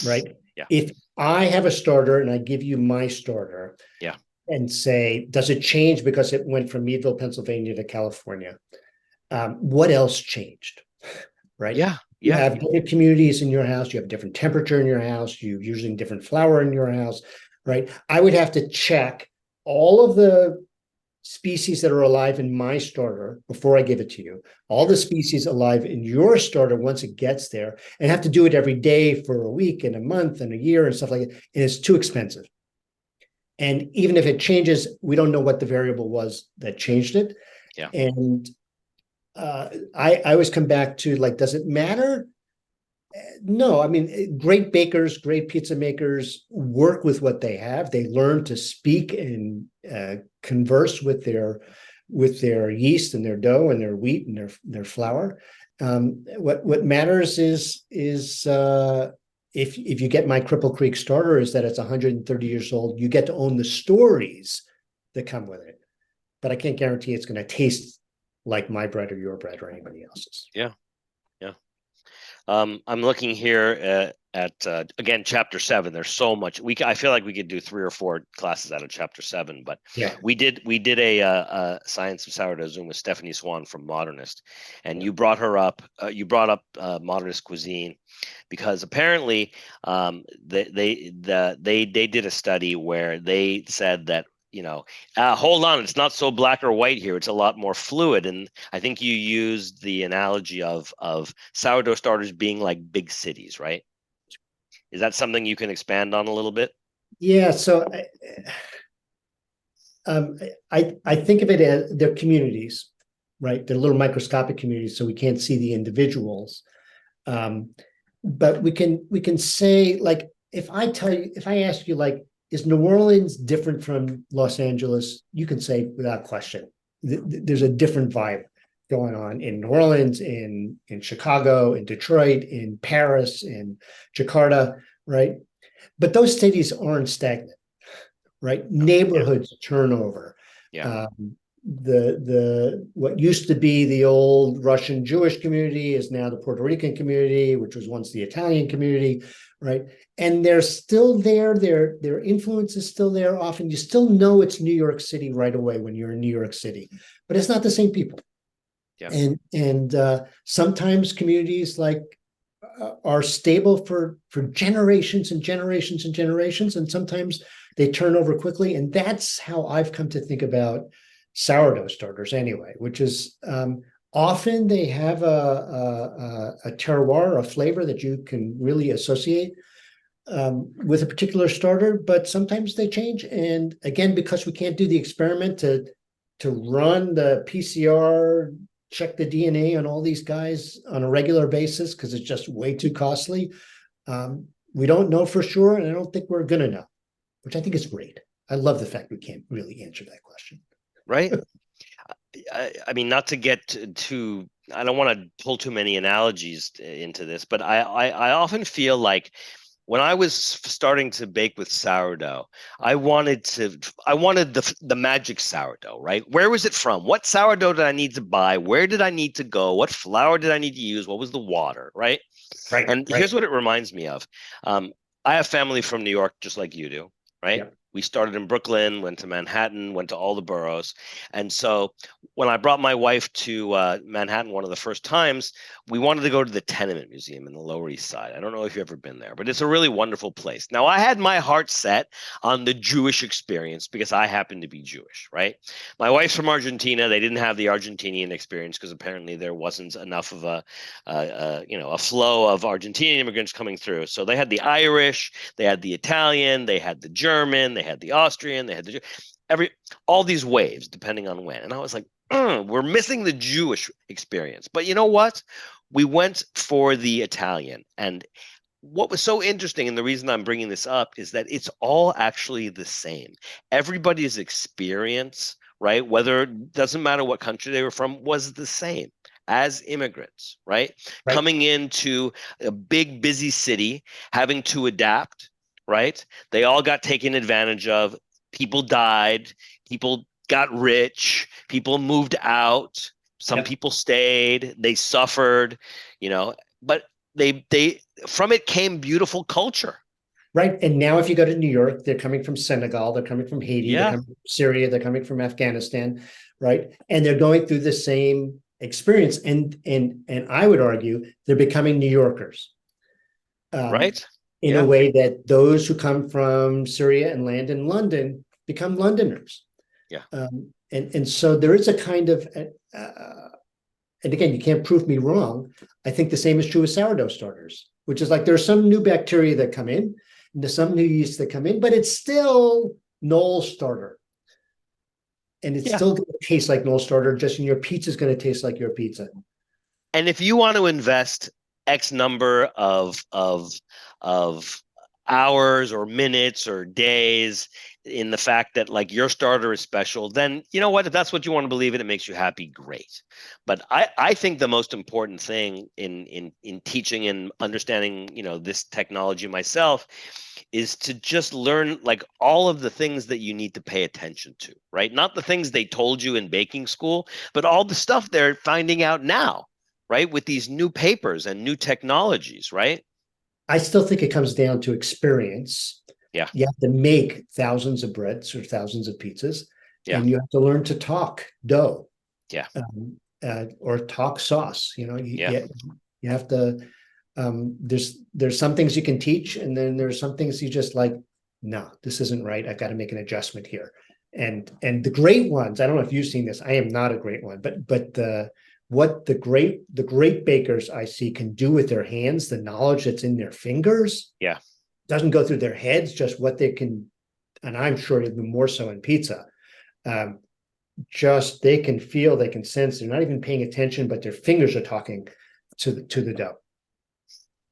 right? Yeah. If I have a starter and I give you my starter, yeah, and say, does it change because it went from Meadville, Pennsylvania to California? What else changed, right? Yeah. You have different communities in your house. You have different temperature in your house. You're using different flour in your house, right? I would have to check all of the species that are alive in my starter before I give it to you, all the species alive in your starter once it gets there, and have to do it every day for a week and a month and a year and stuff like that. And it's too expensive. And even if it changes, we don't know what the variable was that changed it. Yeah. And I always come back to, like, does it matter? No, I mean, great bakers, great pizza makers work with what they have. They learn to speak and converse with their yeast and their dough and their wheat and their flour. What matters is if you get my Cripple Creek starter, is that it's 130 years old. You get to own the stories that come with it, but I can't guarantee it's going to taste like my bread or your bread or anybody else's. Yeah. I'm looking here at again, chapter 7. There's so much I feel like we could do 3 or 4 classes out of chapter 7, but yeah, we did a Science of Sourdough Zoom with Stephanie Swan from Modernist, and you brought her up. You brought up Modernist cuisine because apparently they did a study where they said that, hold on, it's not so black or white here. It's a lot more fluid. And I think you used the analogy of sourdough starters being like big cities, right? Is that something you can expand on a little bit? Yeah. So I think of it as they're communities, right? They're little microscopic communities, so we can't see the individuals. But we can say, like, if I ask you, like, is New Orleans different from Los Angeles? You can say without question, there's a different vibe going on in New Orleans, in Chicago, in Detroit, in Paris, in Jakarta, right? But those cities aren't stagnant, right? Neighborhoods turn over. Yeah. The what used to be the old Russian Jewish community is now the Puerto Rican community, which was once the Italian community, right? And they're still there. Their influence is still there. Often you still know it's New York City right away when you're in New York City, but it's not the same people. Yeah. And sometimes communities are stable for generations and generations and generations, and sometimes they turn over quickly. And that's how I've come to think about sourdough starters anyway, which is often they have a terroir, a flavor that you can really associate with a particular starter, but sometimes they change. And again, because we can't do the experiment to run the PCR, check the DNA on all these guys on a regular basis, because it's just way too costly, we don't know for sure, and I don't think we're going to know, which I think is great. I love the fact we can't really answer that question. Right. I mean, not to get too, I don't want to pull too many analogies into this, but I often feel like when I was starting to bake with sourdough, I wanted the magic sourdough, right? Where was it from? What sourdough did I need to buy? Where did I need to go? What flour did I need to use? What was the water, right? And here's what it reminds me of. I have family from New York, just like you do, right? Yeah. We started in Brooklyn, went to Manhattan, went to all the boroughs. And so when I brought my wife to Manhattan one of the first times, we wanted to go to the Tenement Museum in the Lower East Side. I don't know if you've ever been there, but it's a really wonderful place. Now, I had my heart set on the Jewish experience because I happen to be Jewish, right? My wife's from Argentina. They didn't have the Argentinian experience because apparently there wasn't enough of a flow of Argentinian immigrants coming through. So they had the Irish, they had the Italian, they had the German, they had the Austrian, they had all these waves depending on when. And I was like, we're missing the Jewish experience. But you know what? We went for the Italian. And what was so interesting, and the reason I'm bringing this up, is that it's all actually the same. Everybody's experience, right? Whether it doesn't matter what country they were from, was the same as immigrants, right? Coming into a big, busy city, having to adapt, right? They all got taken advantage of. People died. People got rich. People moved out. Some people stayed. They suffered, but they from it came beautiful culture. Right. And now if you go to New York, they're coming from Senegal, they're coming from Haiti, they're coming from Syria, they're coming from Afghanistan, right? And they're going through the same experience. And I would argue they're becoming New Yorkers. Right. In a way that those who come from Syria and land in London become Londoners. Yeah. And so there is a kind of, and again, you can't prove me wrong. I think the same is true with sourdough starters, which is like there's some new bacteria that come in, and there's some new yeast that come in, but it's still Noel starter. And it's still going to taste like Noel starter, just in your pizza is going to taste like your pizza. And if you want to invest X number of hours or minutes or days in the fact that like your starter is special, then you know what, if that's what you want to believe in, it makes you happy, great. But I think the most important thing in teaching and understanding this technology myself is to just learn like all of the things that you need to pay attention to, right? Not the things they told you in baking school, but all the stuff they're finding out now, right? With these new papers and new technologies, right? I still think it comes down to experience. Yeah. You have to make thousands of breads or thousands of pizzas, and you have to learn to talk dough. Yeah. Or talk sauce. You have to. There's some things you can teach, and then there's some things you just like. No, this isn't right. I've got to make an adjustment here. And the great ones. I don't know if you've seen this. I am not a great one, but what the great bakers I see can do with their hands, the knowledge that's in their fingers, doesn't go through their heads, just what they can, and I'm sure even more so in pizza. Just they can feel, they can sense, they're not even paying attention, but their fingers are talking to the dough.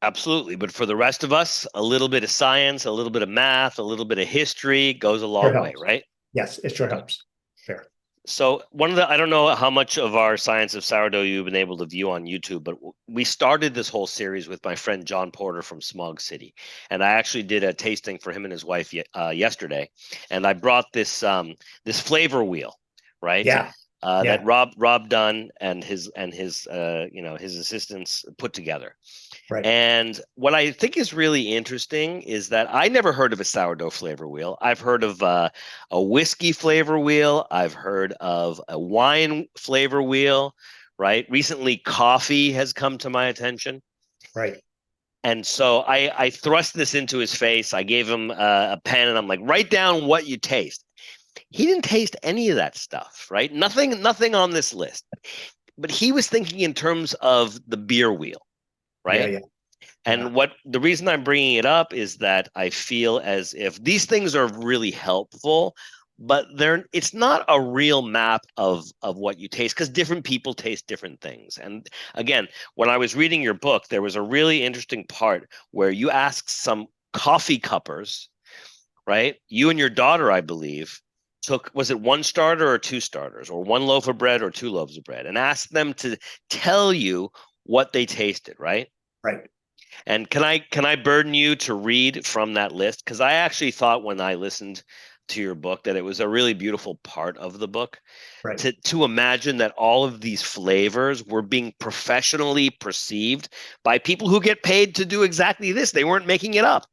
Absolutely. But for the rest of us, a little bit of science, a little bit of math, a little bit of history goes a long way, right? Yes, it sure helps. Fair. So I don't know how much of our Science of Sourdough you've been able to view on YouTube, but we started this whole series with my friend John Porter from Smog City. And I actually did a tasting for him and his wife yesterday. And I brought this flavor wheel, right? That Rob Dunn and his assistants put together. Right. And what I think is really interesting is that I never heard of a sourdough flavor wheel. I've heard of a whiskey flavor wheel. I've heard of a wine flavor wheel, right? Recently, coffee has come to my attention. Right. And so I thrust this into his face. I gave him a pen and I'm like, write down what you taste. He didn't taste any of that stuff, right? Nothing on this list. But he was thinking in terms of the beer wheel. Right. Yeah. And the reason I'm bringing it up is that I feel as if these things are really helpful, but it's not a real map of what you taste, because different people taste different things. And again, when I was reading your book, there was a really interesting part where you asked some coffee cuppers, right? You and your daughter, I believe, was it one starter or two starters, or one loaf of bread or two loaves of bread, and asked them to tell you what they tasted, right? Right. And can I burden you to read from that list? Because I actually thought when I listened to your book that it was a really beautiful part of the book Right. to imagine that all of these flavors were being professionally perceived by people who get paid to do exactly this. They weren't making it up.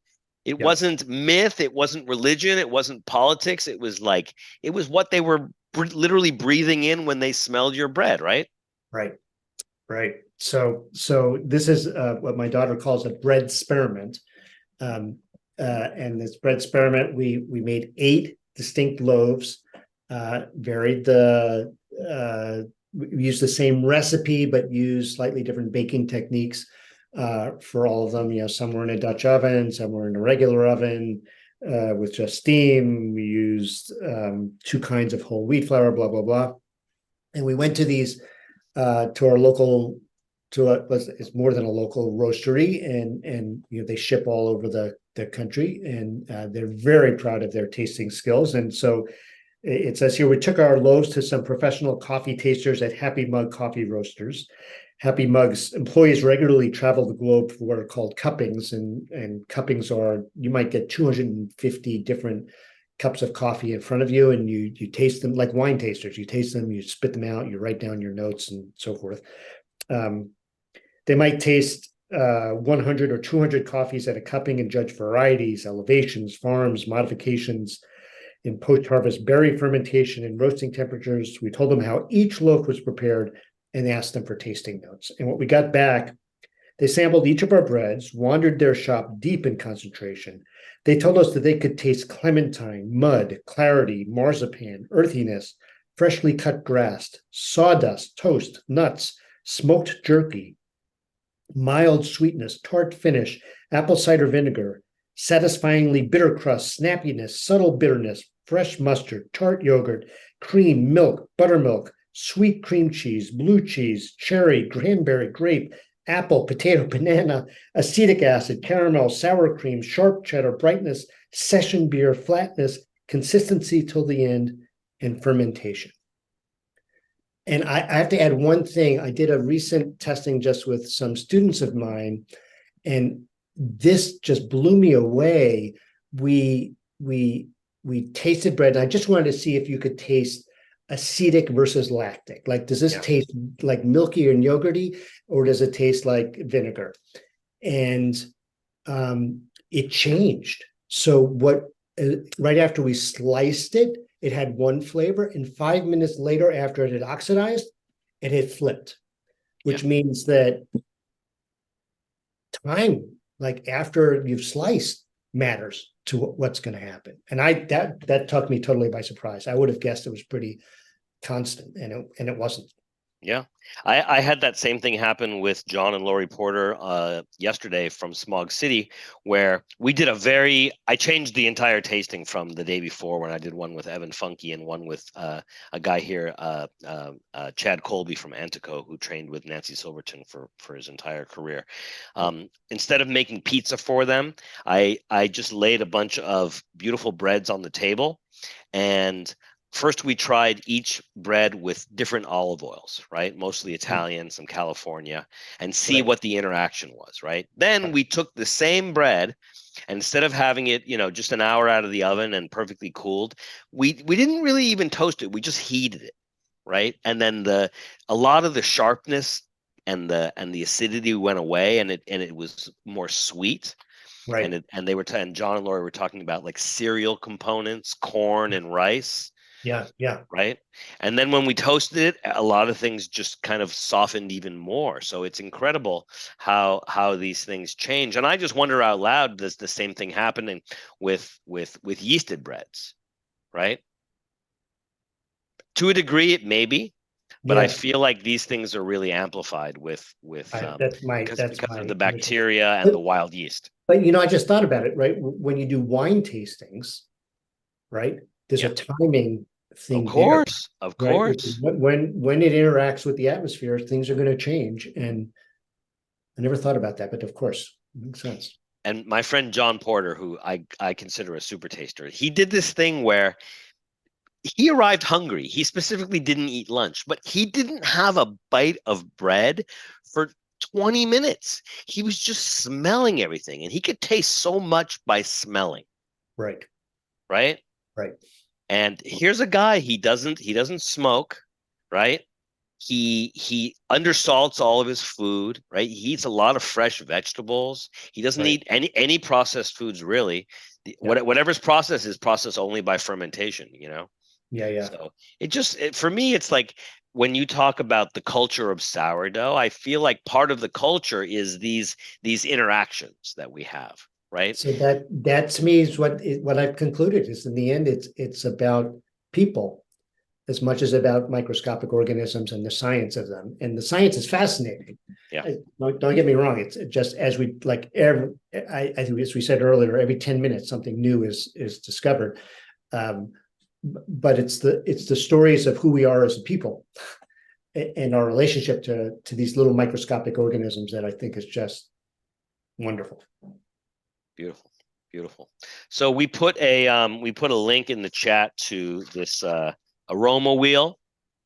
It Yeah. wasn't myth. It wasn't religion. It wasn't politics. It was what they were literally breathing in when they smelled your bread, right? Right. Right. So this is what my daughter calls a bread experiment. And this bread experiment, we made 8 distinct loaves, varied we used the same recipe, but used slightly different baking techniques for all of them. You know, some were in a Dutch oven, some were in a regular oven with just steam. We used 2 kinds of whole wheat flour, blah, blah, blah. And we went to these to our local, it's more than a local roastery, and you know, they ship all over the country, and they're very proud of their tasting skills. And so it says here, we took our loaves to some professional coffee tasters at Happy Mug Coffee Roasters. Happy Mug's employees regularly travel the globe for what are called cuppings, and cuppings are, you might get 250 different cups of coffee in front of you, and you taste them like wine tasters. You taste them, you spit them out, you write down your notes and so forth. They might taste 100 or 200 coffees at a cupping and judge varieties, elevations, farms, modifications in post-harvest berry fermentation and roasting temperatures. We told them how each loaf was prepared and asked them for tasting notes. And what we got back, they sampled each of our breads, wandered their shop deep in concentration. They told us that they could taste clementine, mud, clarity, marzipan, earthiness, freshly cut grass, sawdust, toast, nuts, smoked jerky, mild sweetness, tart finish, apple cider vinegar, satisfyingly bitter crust, snappiness, subtle bitterness, fresh mustard, tart yogurt, cream, milk, buttermilk, sweet cream cheese, blue cheese, cherry, cranberry, grape, apple, potato, banana, acetic acid, caramel, sour cream, sharp cheddar, brightness, session beer, flatness, consistency till the end, and fermentation. And I have to add one thing. I did a recent testing just with some students of mine, and this just blew me away. We tasted bread, and I just wanted to see if you could taste acetic versus lactic. Like, does this taste like milky and yogurty, or does it taste like vinegar? And it changed. So right after we sliced it, it had one flavor, and 5 minutes later, after it had oxidized, it had flipped, which means that time, like after you've sliced, matters to what's going to happen. And that took me totally by surprise. I would have guessed it was pretty constant, and it wasn't. Yeah, I had that same thing happen with John and Lori Porter yesterday from Smog City, where we did I changed the entire tasting from the day before when I did one with Evan Funky and one with a guy here, Chad Colby from Antico, who trained with Nancy Silverton for his entire career. Instead of making pizza for them, I just laid a bunch of beautiful breads on the table, and first, we tried each bread with different olive oils, right? Mostly Italian, some California, and see what the interaction was, right? Then we took the same bread, and instead of having it, just an hour out of the oven and perfectly cooled, we didn't really even toast it. We just heated it, right? And then a lot of the sharpness and the acidity went away, and it was more sweet. Right. And they were and John and Lori were talking about like cereal components, corn and rice. Yeah. Right. And then when we toasted it, a lot of things just kind of softened even more. So it's incredible how these things change. And I just wonder out loud, does the same thing happening with yeasted breads, right? To a degree, it may be, but I feel like these things are really amplified because of the bacteria and the wild yeast. But I just thought about it, right? When you do wine tastings, right? There's a timing thing. Of course. When it interacts with the atmosphere, things are going to change. And I never thought about that, but of course, it makes sense. And my friend John Porter, who I consider a super taster, he did this thing where he arrived hungry. He specifically didn't eat lunch, but he didn't have a bite of bread for 20 minutes. He was just smelling everything, and he could taste so much by smelling. Right. Right. Right. And here's a guy, he doesn't smoke, right? He undersalts all of his food, right? He eats a lot of fresh vegetables. He doesn't eat any processed foods, really. Whatever's processed is processed only by fermentation, you know? Yeah. So for me, it's like when you talk about the culture of sourdough, I feel like part of the culture is these interactions that we have, right? So that to me is what I've concluded is, in the end, it's about people as much as about microscopic organisms and the science of them. And the science is fascinating. Yeah. Don't get me wrong. It's just as we like I think, as we said earlier, every 10 minutes something new is discovered. But it's the stories of who we are as a people and our relationship to these little microscopic organisms that I think is just wonderful. Beautiful, beautiful. So we put a link in the chat to this aroma wheel.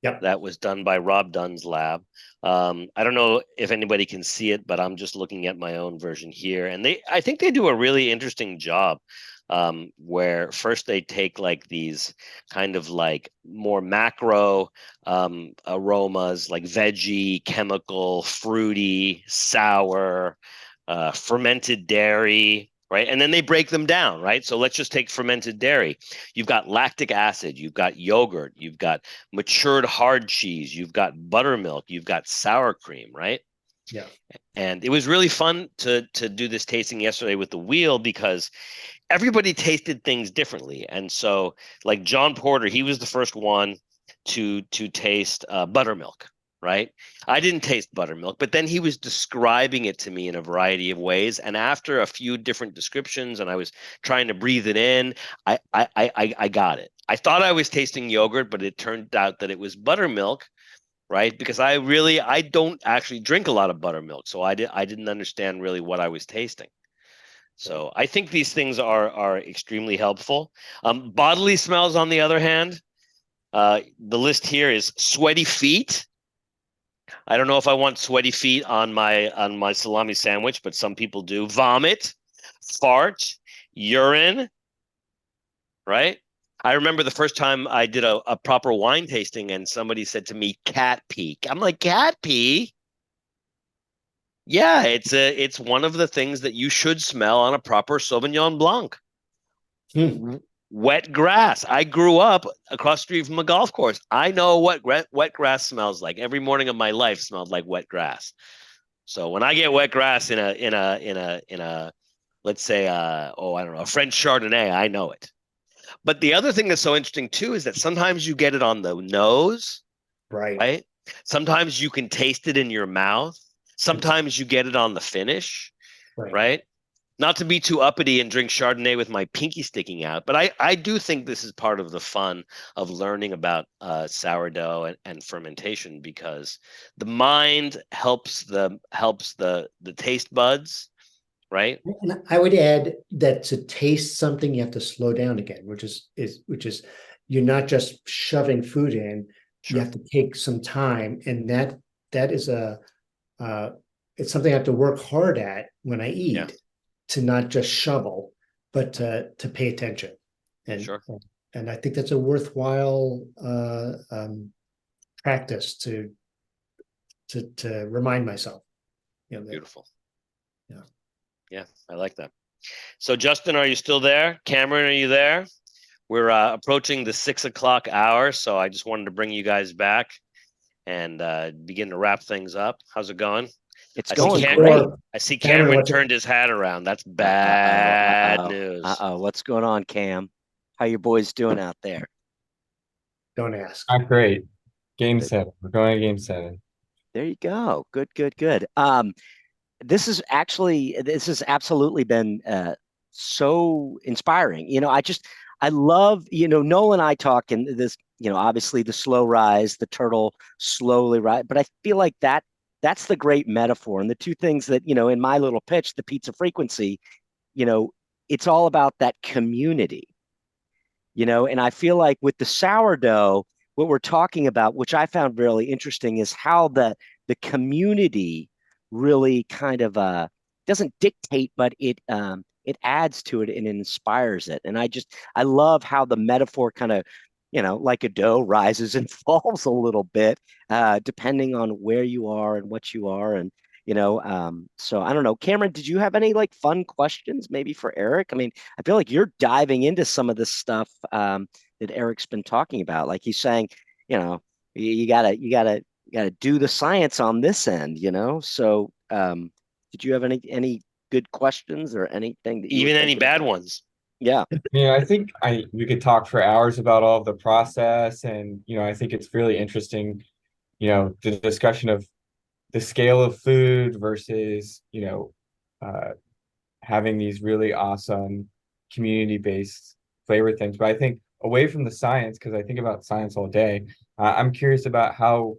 Yep. That was done by Rob Dunn's lab. I don't know if anybody can see it, but I'm just looking at my own version here, and I think they do a really interesting job. Where first they take like these kind of like more macro aromas, like veggie, chemical, fruity, sour, fermented dairy, right? And then they break them down, right? So let's just take fermented dairy. You've got lactic acid, you've got yogurt, you've got matured hard cheese, you've got buttermilk, you've got sour cream, right? Yeah. And it was really fun to do this tasting yesterday with the wheel because everybody tasted things differently. And so like John Porter, he was the first one to taste buttermilk, right? I didn't taste buttermilk, but then he was describing it to me in a variety of ways. And after a few different descriptions, and I was trying to breathe it in, I got it. I thought I was tasting yogurt, but it turned out that it was buttermilk, right? Because I don't actually drink a lot of buttermilk, so I didn't understand really what I was tasting. So I think these things are extremely helpful. Bodily smells, on the other hand, the list here is sweaty feet. I don't know if I want sweaty feet on my salami sandwich, but some people do. Vomit, fart, urine, right? I remember the first time I did a proper wine tasting and somebody said to me, cat pee. I'm like, cat pee? Yeah, it's one of the things that you should smell on a proper Sauvignon Blanc. Wet grass. I grew up across the street from a golf course. I know what wet grass smells like. Every morning of my life smelled like wet grass. So when I get wet grass in a let's say I don't know, a French Chardonnay, I know it. But the other thing that's so interesting too is that sometimes you get it on the nose, right? Sometimes you can taste it in your mouth. Sometimes you get it on the finish, right? Not to be too uppity and drink Chardonnay with my pinky sticking out, but I do think this is part of the fun of learning about sourdough and fermentation, because the mind helps the taste buds, right? And I would add that to taste something, you have to slow down again, which is you're not just shoving food in. Sure. You have to take some time, and that is it's something I have to work hard at when I eat. Yeah. To not just shovel, but to pay attention. And sure. And I think that's a worthwhile practice to remind myself. You know, beautiful. Yeah, I like that. So Justin, are you still there? Cameron, are you there? We're approaching the 6 o'clock hour, so I just wanted to bring you guys back and begin to wrap things up. How's it going? It's going great. I see Cameron turned his hat around. That's bad news. What's going on, Cam? How your boys doing out there? Don't ask. Not great. Game 7. We're going to game 7. There you go. Good. This has absolutely been so inspiring. You know, I love, Noel and I talk, and this, obviously the slow rise, the turtle slowly rise, but I feel like that's the great metaphor. And the two things that, in my little pitch, the pizza frequency, it's all about that community, and I feel like with the sourdough, what we're talking about, which I found really interesting, is how the community really kind of doesn't dictate, but it adds to it and it inspires it. And I love how the metaphor kind of, like a dough rises and falls a little bit, depending on where you are and what you are. And, so I don't know. Cameron, did you have any like fun questions maybe for Eric? I mean, I feel like you're diving into some of this stuff that Eric's been talking about. Like he's saying, you gotta do the science on this end, So, did you have any good questions or anything that you were Even any thinking bad about? ones. Yeah. Yeah, I think we could talk for hours about all of the process, and I think it's really interesting, the discussion of the scale of food versus, uh, having these really awesome community-based flavor things. But I think away from the science, because I think about science all day, I'm curious about how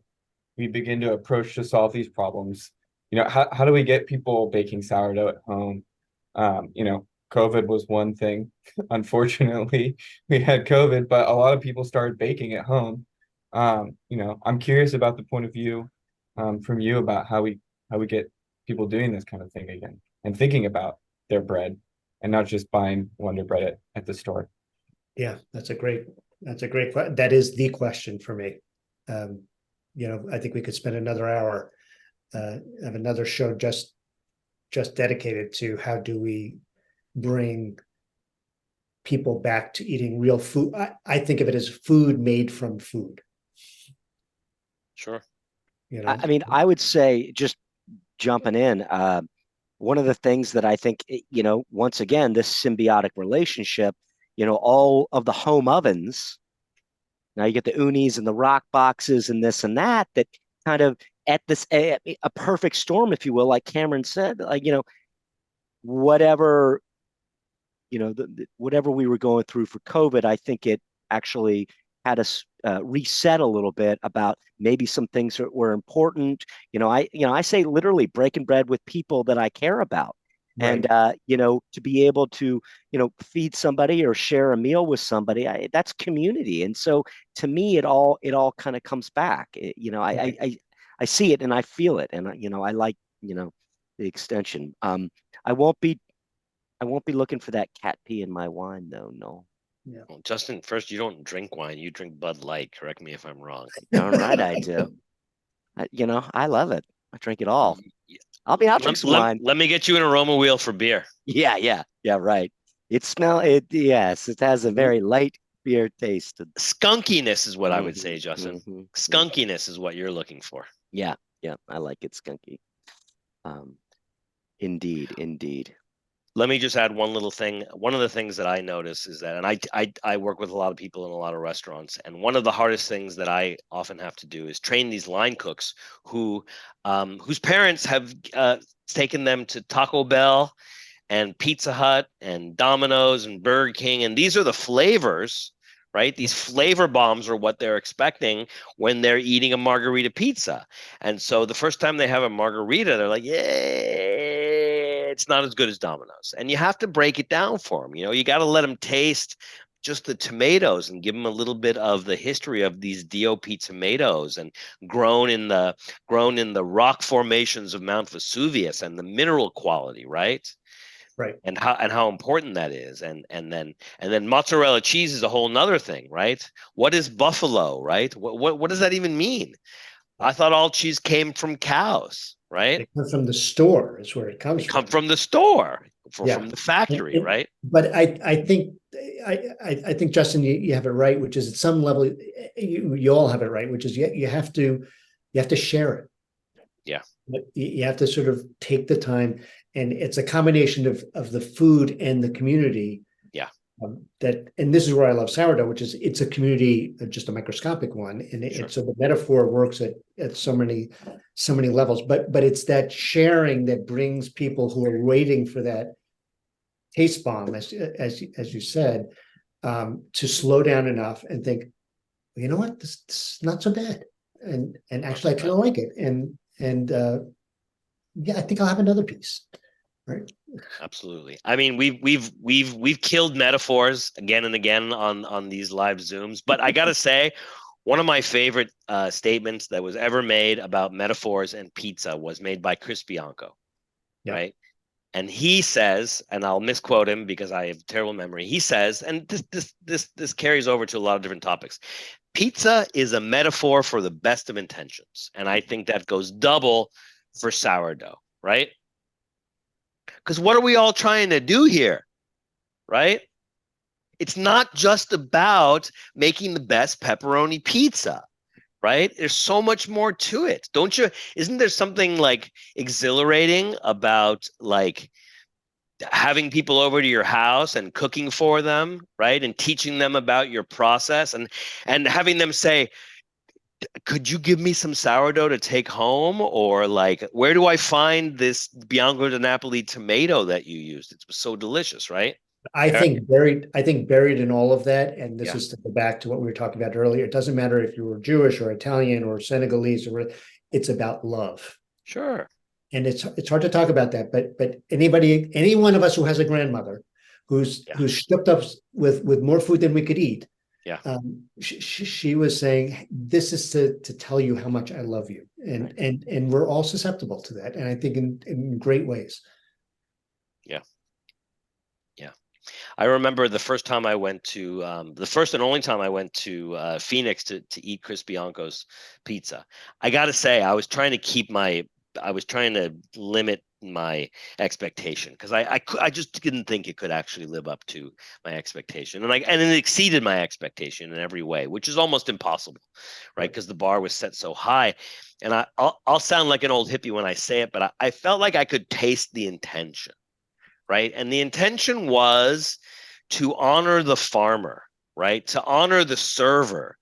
we begin to approach to solve these problems. How do we get people baking sourdough at home? COVID was one thing. Unfortunately, we had COVID, but a lot of people started baking at home. I'm curious about the point of view from you about how we get people doing this kind of thing again and thinking about their bread and not just buying Wonder Bread at the store. Yeah, that's a great that is the question for me. I think we could spend another hour, have another show just dedicated to how do we bring people back to eating real food. I think of it as food made from food. Sure. I mean, I would say, just jumping in, one of the things that I think, once again, this symbiotic relationship, all of the home ovens. Now you get the unis and the rock boxes and this and that kind of at this a perfect storm, if you will, like Cameron said, like, whatever, whatever we were going through for COVID, I think it actually had us reset a little bit about maybe some things that were important. I say literally breaking bread with people that I care about. Right. And to be able to feed somebody or share a meal with somebody, that's community. And so to me, it all kind of comes back. Right. I see it and I feel it, and I like the extension. I won't be looking for that cat pee in my wine, though. No. Yeah. Well, Justin, first, you don't drink wine. You drink Bud Light. Correct me if I'm wrong. Darn right I do. I love it. I drink it all. I'll drink some wine. Let me get you an aroma wheel for beer. Yeah, right. Yes, it has a very light beer taste. Skunkiness is what I would say, Justin. Skunkiness is what you're looking for. Yeah, I like it skunky. Indeed. Let me just add one little thing. One of the things that I notice is that, and I work with a lot of people in a lot of restaurants, and one of the hardest things that I often have to do is train these line cooks whose parents have taken them to Taco Bell and Pizza Hut and Domino's and Burger King, and these are the flavors, right? These flavor bombs are what they're expecting when they're eating a margarita pizza. And so the first time they have a margarita, they're like, yeah, it's not as good as Domino's. And you have to break it down for them. You got to let them taste just the tomatoes and give them a little bit of the history of these DOP tomatoes and grown in the rock formations of Mount Vesuvius and the mineral quality, right? Right. And how important that is. And then mozzarella cheese is a whole nother thing, right? What is buffalo, right? What does that even mean? I thought all cheese came from cows, right? It comes from the store is where it comes from. Come from the store, Yeah. from the factory, right? But I think Justin, you have it right, which is at some level you all have it right, which is you have to share it. Yeah. You have to sort of take the time, and it's a combination of the food and the community. Yeah. And this is where I love sourdough, which is it's a community, just a microscopic one, and Sure. so the metaphor works at so many levels. But it's that sharing that brings people who are waiting for that taste bomb, as you said, to slow down enough and think, you know what, this is not so bad, and actually I kind of like it, and yeah, I think I'll have another piece. Right. Absolutely. I mean, we've killed metaphors again and again on these live Zooms, but I gotta say, One of my favorite statements that was ever made about metaphors and pizza was made by Chris Bianco, right? And he says, and I'll misquote him because I have terrible memory. He says, and this carries over to a lot of different topics. Pizza is a metaphor for the best of intentions, and I think that goes double for sourdough, right? Because what are we all trying to do here, right? It's not just about making the best pepperoni pizza, right? There's so much more to it. Don't you? Isn't there something like exhilarating about like having people over to your house and cooking for them, right? And teaching them about your process and having them say, could you give me some sourdough to take home? Or like, where do I find this Bianco di Napoli tomato that you used? It was so delicious, right? I think buried in all of that, and this Yeah. is to go back to what we were talking about earlier. It doesn't matter if you were Jewish or Italian or Senegalese, or it's about love. Sure. And it's hard to talk about that, but any one of us who has a grandmother who's shipped up with more food than we could eat. Yeah. She was saying, this is to tell you how much I love you. And we're all susceptible to that. And I think in great ways. Yeah. Yeah. I remember the first time I went to the first and only time I went to Phoenix to eat Chris Bianco's pizza. I got to say, I was trying to limit my expectation because I just didn't think it could actually live up to my expectation, and it exceeded my expectation in every way, which is almost impossible, right? Because the bar was set so high. And I'll sound like an old hippie when I say it, but I felt like I could taste the intention, right? And the intention was to honor the farmer, right? To honor the server,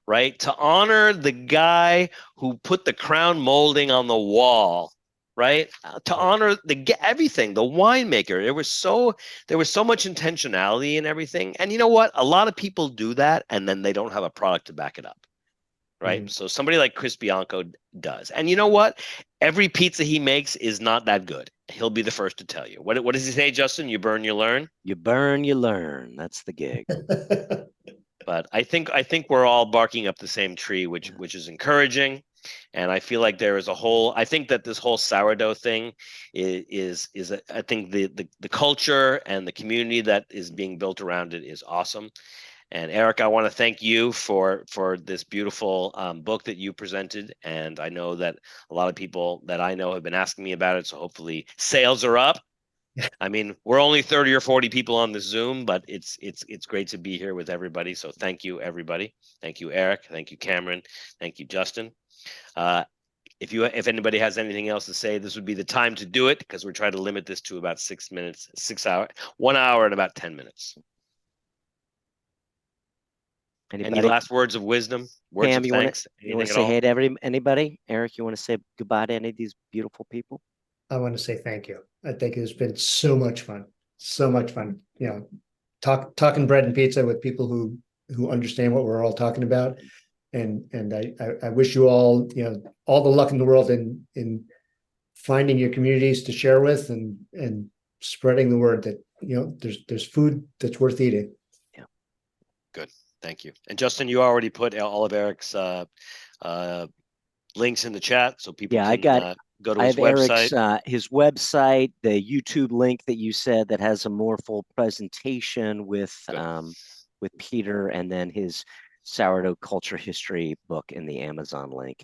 right? To honor the guy who put the crown molding on the wall, right? To honor everything, the winemaker. There was so much intentionality in everything. And you know what? A lot of people do that, and then they don't have a product to back it up, right? So somebody like Chris Bianco does. And you know what? Every pizza he makes is not that good. He'll be the first to tell you. What does he say, Justin? You burn, you learn. You burn, you learn. That's the gig. But I think we're all barking up the same tree, which is encouraging. And I feel like there is I think that this whole sourdough thing is I think the culture and the community that is being built around it is awesome. And Eric, I want to thank you for this beautiful book that you presented. And I know that a lot of people that I know have been asking me about it. So hopefully sales are up. I mean, we're only 30 or 40 people on this Zoom, but it's great to be here with everybody. So thank you, everybody. Thank you, Eric. Thank you, Cameron. Thank you, Justin. If anybody has anything else to say, this would be the time to do it because we're trying to limit this to about 6 minutes, 1 hour and about 10 minutes. Anybody? Any last words of wisdom? Words Pam, of thanks? You want to say hey to anybody? Eric, you want to say goodbye to any of these beautiful people? I want to say thank you. I think it's been so much fun. So much fun. You know, talking bread and pizza with people who understand what we're all talking about. And I wish you all, you know, all the luck in the world in finding your communities to share with and spreading the word that, you know, there's food that's worth eating. Yeah. Good. Thank you. And Justin, you already put all of Eric's links in the chat so people can go to his website. Eric's, his website, the YouTube link that you said that has a more full presentation with Peter, and then his sourdough culture history book in the Amazon link.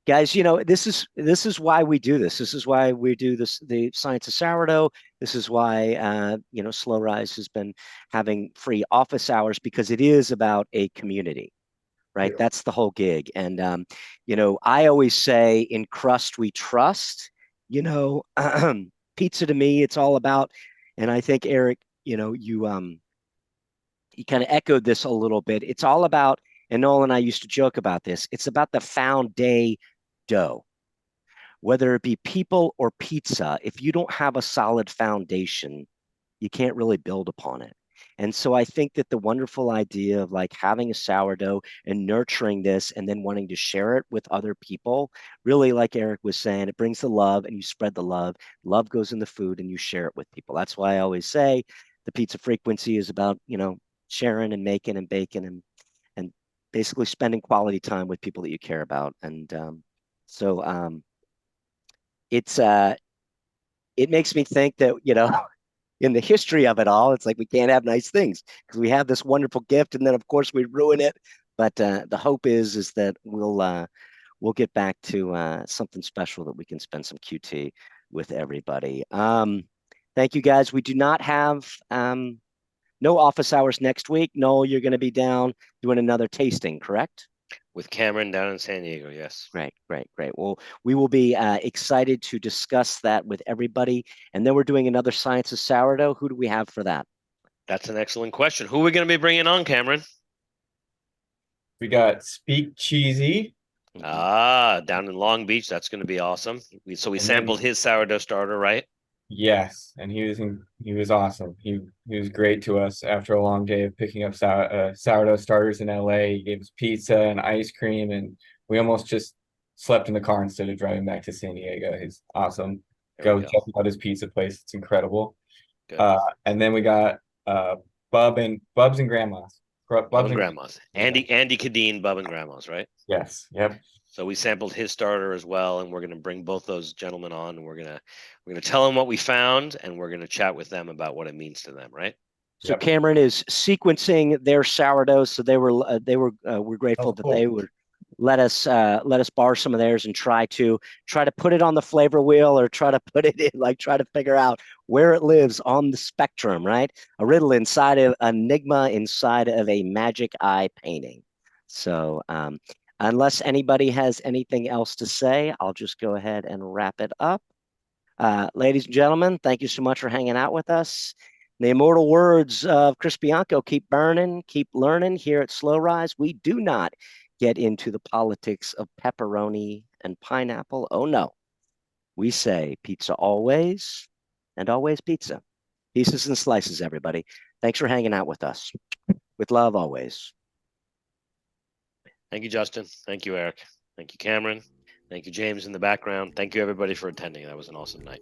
Guys, you know, this is why we do this. This is why we do this, the Science of Sourdough. This is why you know, Slow Rise has been having free office hours, because it is about a community, right? Yeah. That's the whole gig. And you know, I always say, in crust we trust. You know, pizza to me, it's all about, and I think Eric, you know, you kind of echoed this a little bit. It's all about, and Noel and I used to joke about this, it's about the found day dough. Whether it be people or pizza, if you don't have a solid foundation, you can't really build upon it. And so I think that the wonderful idea of like having a sourdough and nurturing this and then wanting to share it with other people, really, like Eric was saying, it brings the love and you spread the love. Love goes in the food and you share it with people. That's why I always say the pizza frequency is about, you know, sharing and making and baking and basically spending quality time with people that you care about. And it's it makes me think that, in the history of it all, it's like we can't have nice things because we have this wonderful gift, and then of course we ruin it. But the hope is that we'll get back to something special that we can spend some QT with everybody. Thank you guys. We do not have no office hours next week. Noel, you're going to be down doing another tasting, correct? With Cameron down in San Diego, yes. Great. Well, we will be excited to discuss that with everybody. And then we're doing another Science of Sourdough. Who do we have for that? That's an excellent question. Who are we going to be bringing on, Cameron? We got Speak Cheesy. Down in Long Beach. That's going to be awesome. We sampled his sourdough starter, right? Yes, and he was awesome. He was great to us after a long day of picking up sourdough starters in LA. He gave us pizza and ice cream, and we almost just slept in the car instead of driving back to San Diego. He's awesome. Go check out his pizza place. It's incredible. And then we got Bubs and Grandmas. Bub and Grandmas. Andy Cadine, Bub and Grandmas, right? Yes. Yep. So we sampled his starter as well, and we're going to bring both those gentlemen on, and we're going to tell them what we found, and we're going to chat with them about what it means to them, right? So Cameron is sequencing their sourdough, so we're grateful that they would let us borrow some of theirs and try to put it on the flavor wheel, or try to put it in, try to figure out where it lives on the spectrum, right? A riddle inside of enigma inside of a magic eye painting. So unless anybody has anything else to say, I'll just go ahead and wrap it up. Ladies and gentlemen, thank you so much for hanging out with us. The immortal words of Chris Bianco: keep burning, keep learning. Here at Slow Rise, we do not get into the politics of pepperoni and pineapple. Oh, no. We say pizza always, and always pizza. Pieces and slices, everybody. Thanks for hanging out with us. With love, always. Thank you, Justin. Thank you, Eric. Thank you, Cameron. Thank you, James, in the background. Thank you, everybody, for attending. That was an awesome night.